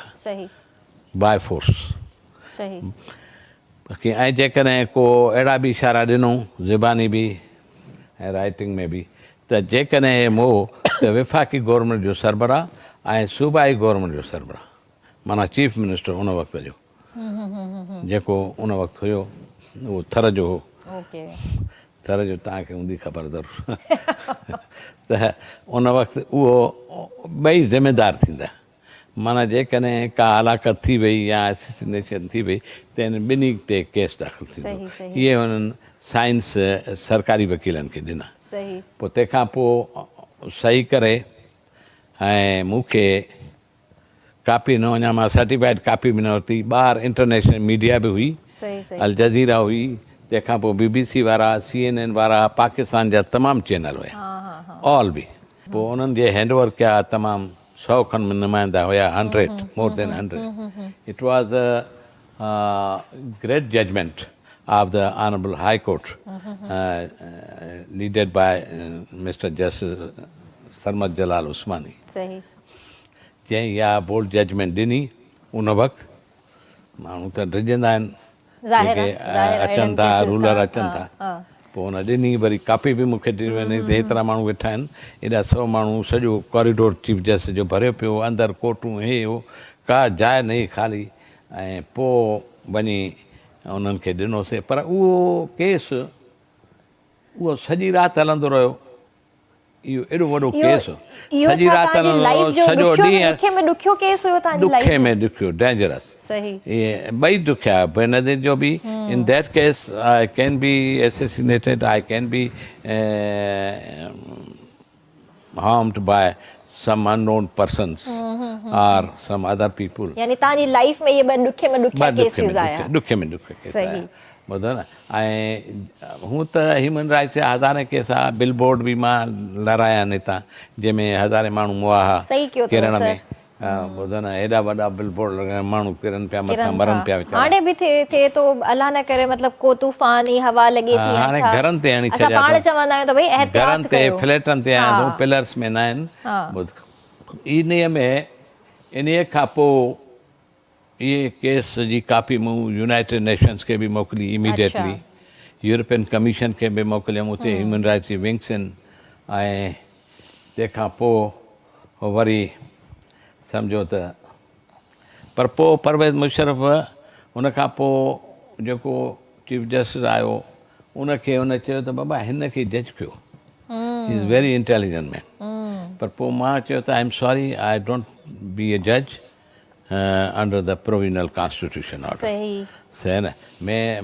बाय फोर्स, ऐं जेकॾहिं को अहिड़ा बि इशारा ॾिनऊं ज़बानी बि ऐं राइटिंग में बि, त जेकॾहिं हे मोह त विफ़ाक़ी गवर्नमेंट जो सरबराह ऐं सूबाई गवर्नमेंट जो सरबराह, माना चीफ मिनिस्टर उन वक़्त जो जेको उन वक़्तु हुयो, उहो थर जो हो, थर जो तव्हांखे हूंदी ख़बर ज़रूरु त उन वक़्तु उहो ॿई ज़िमेदार थींदा। माना जेकॾहिं का हलाकत थी वई या एसेसिनेशन थी वई त हिन ॿिन्ही ते केस दाख़िल थींदो। इहे हुननि साइंस सरकारी वकीलनि खे ॾिना। पोइ तंहिंखां पोइ सही करे ऐं मूंखे कापी न वञा, मां सर्टिफाइड कापी बि न वरिती। ॿाहिरि इंटरनेशनल मीडिया बि हुई, अल जज़ीरा हुई, तंहिंखां पोइ BBC वारा, CNN वारा, पाकिस्तान जा तमामु चैनल हुया, ऑल बि। पोइ उन्हनि जे हैंडओवर कया तमामु 100 खनि नुमाइंदा हुया, 100, more than 100. It was a great judgment of the Honorable High Court, led by Mr. Justice Sarmat Jalal Usmani. सही जंहिं इहा बोल्ड जजमेंट ॾिनी उन वक़्तु माण्हू त डिॼंदा आहिनि ज़ाहिर जेके आहे, ज़ाहिर आहे, अचनि इन्हनि था cases रूलर खां, अचनि हा, था हा। पोइ हुन ॾिनी वरी कापी बि मूंखे ॾिनी वञे त हेतिरा माण्हू वेठा आहिनि, एॾा 100 माण्हू, सॼो कॉरिडोर चीफ जस्टिस जो भरियो पियो, अंदरि कोर्टूं हे हो, का जाइ न हुई ख़ाली। ऐं पोइ वञी उन्हनि खे ॾिनोसीं, पर उहो केस उहो सॼी राति हलंदो रहियो। इहो एॾो वॾो केस हो, इहो सॼी छा राति तव्हांजी हलंदो लाइफ रहियो, जो सॼो ॾींहुं ॾुखे में ॾुखियो केस हुयो तव्हांजी लाइफ ॾुखे में? में ॾुखियो, डेंजरस। सही इहे ॿई ॾुखिया बेनज़ीर जो बि। In that case I can be assassinated, I can be harmed by some unknown persons or some other people. यानी तव्हांजी लाइफ में ये ॿ ॾुखे में ॾुखिया केसेस आया। ॾुखे में ॾुखे केस सही। आया, ॿुधो न। ऐं हूअं त ह्यूमन राइट्स जा हज़ारे केस आहे, बिल बोर्ड बि मां लड़ाया आहिनि हितां, जंहिंमें हज़ारे माण्हू मुआ हुआ सही कयो अथव किरण सर। में। ॿुधो न, हेॾा वॾा बिल बोर्ड लॻाया, माण्हू किरनि पिया मथां, मरनि पिया वीचारा। हाणे बि थिए तो, अल्लाह न करे मतलब को तूफ़ान ई हवा लॻे थी या हाणे छा, घरनि ते हणी असां छॾिया पाण अथऊं। चवंदा आहियूं त भई एहतियात घरनि ते कयो। फ्लैटनि ते आया अथऊं, हा। पिलर्स में न आहिनि। हा। ॿुध, इन्हीअ खां पोइ इहे केस जी कापी मूं यूनाइटेड नेशंस खे बि मोकिली इमीडिएटली, यूरोपियन कमीशन खे बि मोकिलियमि, उते ह्यूमन राइट्स जी विंग्स आहिनि। ऐं तंहिंखां पोइ वरी सम्झो त, पर पोइ परवेज़ मुशर्रफ उनखां पोइ जेको चीफ जस्टिस आयो, उनखे उन चयो त बाबा हिन खे जज कयो, he is very intelligent man. पर पोइ मां चयो त I am sorry, I don't be a जज under the provisional constitution order. सही सही न,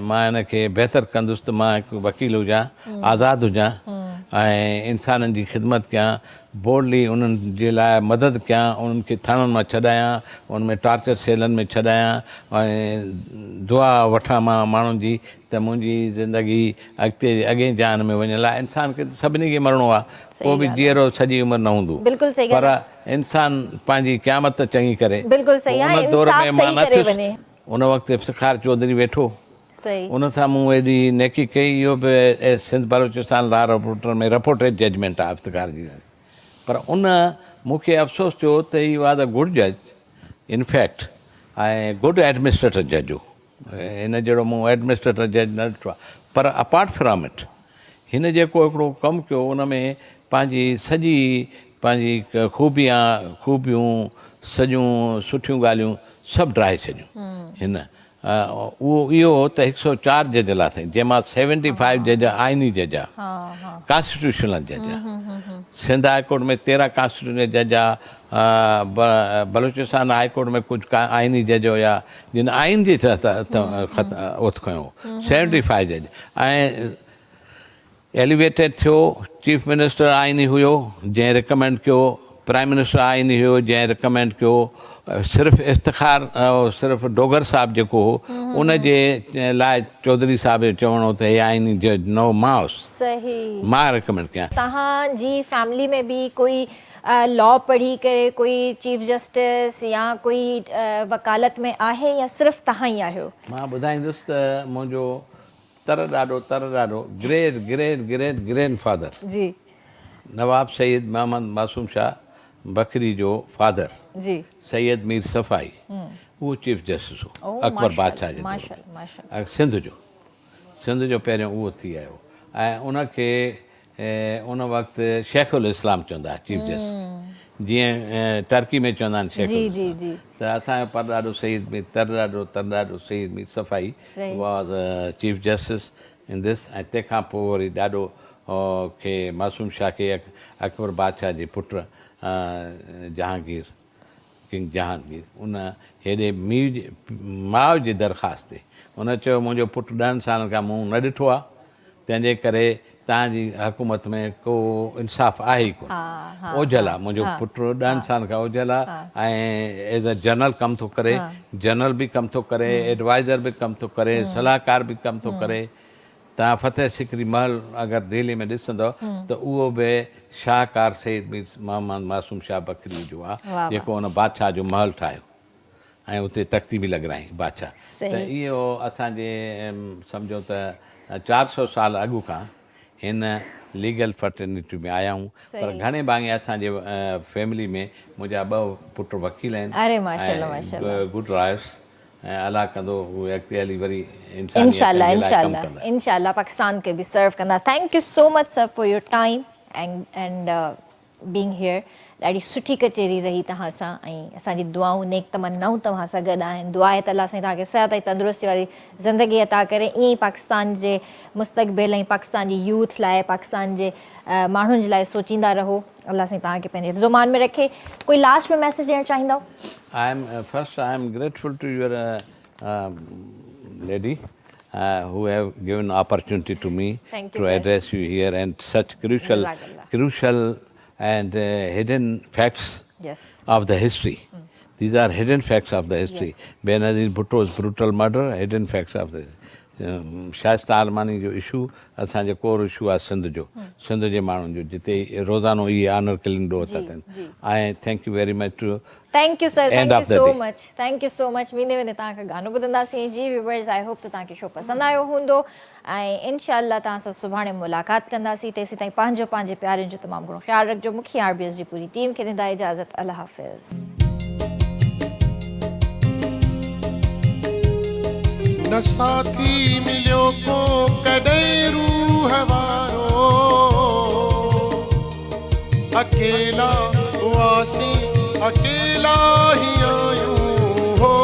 मां हिनखे बहितरु कंदुसि त मां हिकु वकील हुजां, आज़ादु हुजां ऐं इंसाननि जी ख़िदमत कयां, बोल्डली उन्हनि जे लाइ मदद कयां, उन्हनि खे थाणनि मां छॾायां, उन में टार्चर सेलनि में छॾायां ऐं दुआ वठां मां माण्हुनि जी त मुंहिंजी ज़िंदगी अॻे जान में वञण लाइ। इंसान खे त सभिनी खे मरणो आहे, को बि जीअरो सॼी उमिरि न हूंदो, बिल्कुलु सही पर इंसान पंहिंजी क़यामत चङी करे। बिल्कुलु सही आहे, उन दौर में इंसाफ़ मां सही न करे थियुसि, वञे। उन वक़्तु इफ़्तिखार चौधरी वेठो, सही उन सां मूं एॾी नेकी कई। इहो बि सिंध बलोचिस्तान लॉ रिपोर्टर में रिपोर्टेड जजमेंट आहे इफ़्तिखार जी। पर उन मूंखे अफ़सोस थियो त ही वॉज अ गुड जज, इनफैक्ट ऐं गुड एडमिनिस्ट्रेटर जज हो। हिन जहिड़ो मूं एडमिनिस्ट्रेटर जज न ॾिठो आहे। पर अपार्ट फ्रॉम इट, हिन जेको हिकिड़ो कमु कयो, उन में पंहिंजी सॼी पंहिंजी खूबियूं सॼियूं सुठियूं ॻाल्हियूं सभु ड्राहे छॾियूं हिन। इहो त 104 जज लाइ अथई, जंहिंमां 75 जज आइनी जज आहे, कॉन्स्टिट्यूशनल जज आहे। सिंध हाई कोर्ट में 13 कॉन्स्टिट्यूशनल जज आहे, बलूचिस्तान हाई कोर्ट में कुझु आइनी जज हुया जिन आइन जे उथ खयो, 75 जज। ऐं एलिवेटेड थियो, चीफ मिनिस्टर आइनी हुयो जंहिं रिकमेंड कयो, प्राइम मिनिस्टर आइनी हुयो जंहिं रिकमेंड कयो, सिर्फ़ु इफ़्तिखार सिर्फ़ु डोगर साहिबु जेको हो उन जे लाइ चौधरी साहिब जो चवणो त हे आइनी जज नो मां हुउसि, सही। मां रिकमेंड कयां। तव्हांजी फैमिली में भी कोई लॉ पढ़ी करे कोई चीफ जस्टिस या कोई वकालत में आहे या सिर्फ़ु तव्हां ई आहियो? मां ॿुधाईंदुसि त मुंहिंजो ॾाढो great great great grandfather जी नवाब सैयद मोहम्मद मासूम शाह बकरी जो फादर जी सैयद मीर सफ़ाई, उहो चीफ जस्टिस हो अकबर बादशाह जे दौर। सिंध जो पहिरियों उहो थी आयो ऐं उनखे उन वक़्तु शेखुल इस्लाम चवंदा हुआ चीफ जस्टिस, जीअं टर्की में चवंदा आहिनि शेखुल इस्लाम। त असांजो परॾाॾो सईद मीर तरॾाॾो सईद मीर सफ़ाई was chief justice in this. ऐं तंहिंखां पोइ वरी ॾाढो खे मासूम शाह खे अकबर बादशाह जे पुटु जहांगीर, किंग जहांगीर, उन हेॾे माउ जी दरख़्वास्त ते उन चयो मुंहिंजो पुटु 10 सालनि खां मूं न ॾिठो आहे, तंहिंजे करे तव्हांजी हुकूमत में को इंसाफ़ आहे ई कोन, ओझल आहे मुंहिंजो पुटु 10 सालनि खां ओझल आहे ऐं एज़ अ जनरल कमु थो करे, जनरल बि कमु थो करे, एडवाइज़र बि कमु थो करे, सलाहकार बि कमु थो करे। तव्हां फतेह सिकरी महल अगरि दिल्ली में ॾिसंदव त उहो बि शाहकार सईद मीर मोहम्मद मासूम शाह बकरी जो वाह, आहे जेको हुन बादशाह जो महल ठाहियो ऐं उते तख़्ती बि लॻाई बादशाह। सही। त इहो असांजे सम्झो त 400 साल अॻु खां हिन लीगल फर्टर्निटी में आया आहियूं। पर सही। घणे भाङे असांजे फैमिली में मुंहिंजा 2 पुट वकील आहिनि अरे माशाल्लाह, माशाल्लाह। गुड लॉयर्स ऐं अलाह कंदो उहे अॻिते हली वरी इंशाल्लाह इंशाल्लाह इंशाल्लाह पाकिस्तान के भी सर्व कंदा। Thank you so much sir for your time and being here. ॾाढी सुठी कचेरी रही तव्हां सां ऐं असांजी दुआऊं नेक तमन्नाऊं तव्हां सां गॾु आहिनि। दुआ आहे त अलाह साईं तव्हांखे सिहत ऐं तंदुरुस्ती वारी ज़िंदगी अता करे। ईअं ई पाकिस्तान जे मुस्तक़बिल ऐं पाकिस्तान जी यूथ लाइ पाकिस्तान जे माण्हुनि जे लाइ सोचींदा रहो। अलाह साईं तव्हांखे पंहिंजे ज़ुबान में रखे। कोई लास्ट में मैसेज ॾियणु चाहींदव? I am grateful to your lady who have given opportunity to me Thank you, to sir. address you here and such Jazakallah. crucial and hidden facts Yes. of the history. These are hidden facts of the history. Yes. Benazir Bhutto's brutal murder, hidden facts of this. Shaista आलमानी जो issue असांजो corps issue आहे सिंध जो, सिंध जे माण्हुनि जो जिते रोज़ानो इहे honour killing dose था थियनि। ऐं thank you very much to thank you sir, End thank you of the so day. Much, thank you so much. वेंदे वेंदे तव्हांखे गानो ॿुधंदासीं। जी व्यूवर्स, आई होप त तव्हांखे शो पसंदि आयो हूंदो ऐं इनशाअल्लाह तव्हां सां सुभाणे मुलाक़ात कंदासीं। तेसीं ताईं पंहिंजे प्यारनि जो तमामु घणो ख़्यालु रखिजो। मूंखे RBS जी पूरी टीम खे ॾींदा इजाज़त। अल्लाह हाफ़िज़। न साथी मिलियो को कॾहिं रूह वारो, अकेला हुआसीं अकेला ही आयूं हो।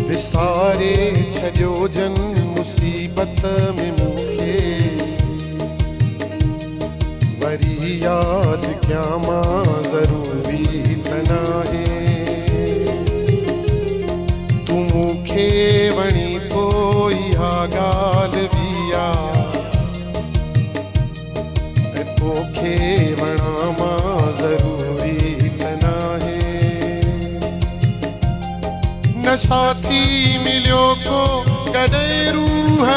विसारे छॾियो जन मुसीबत में मूंखे, वरी यादि कयां मां ज़रूरी त नाहे। वणी तो इहा ॻाल्हि बि आहे, तोखे वणा मां ज़रूरी त नाहे। न साथी मिलियो को कॾहिं रूह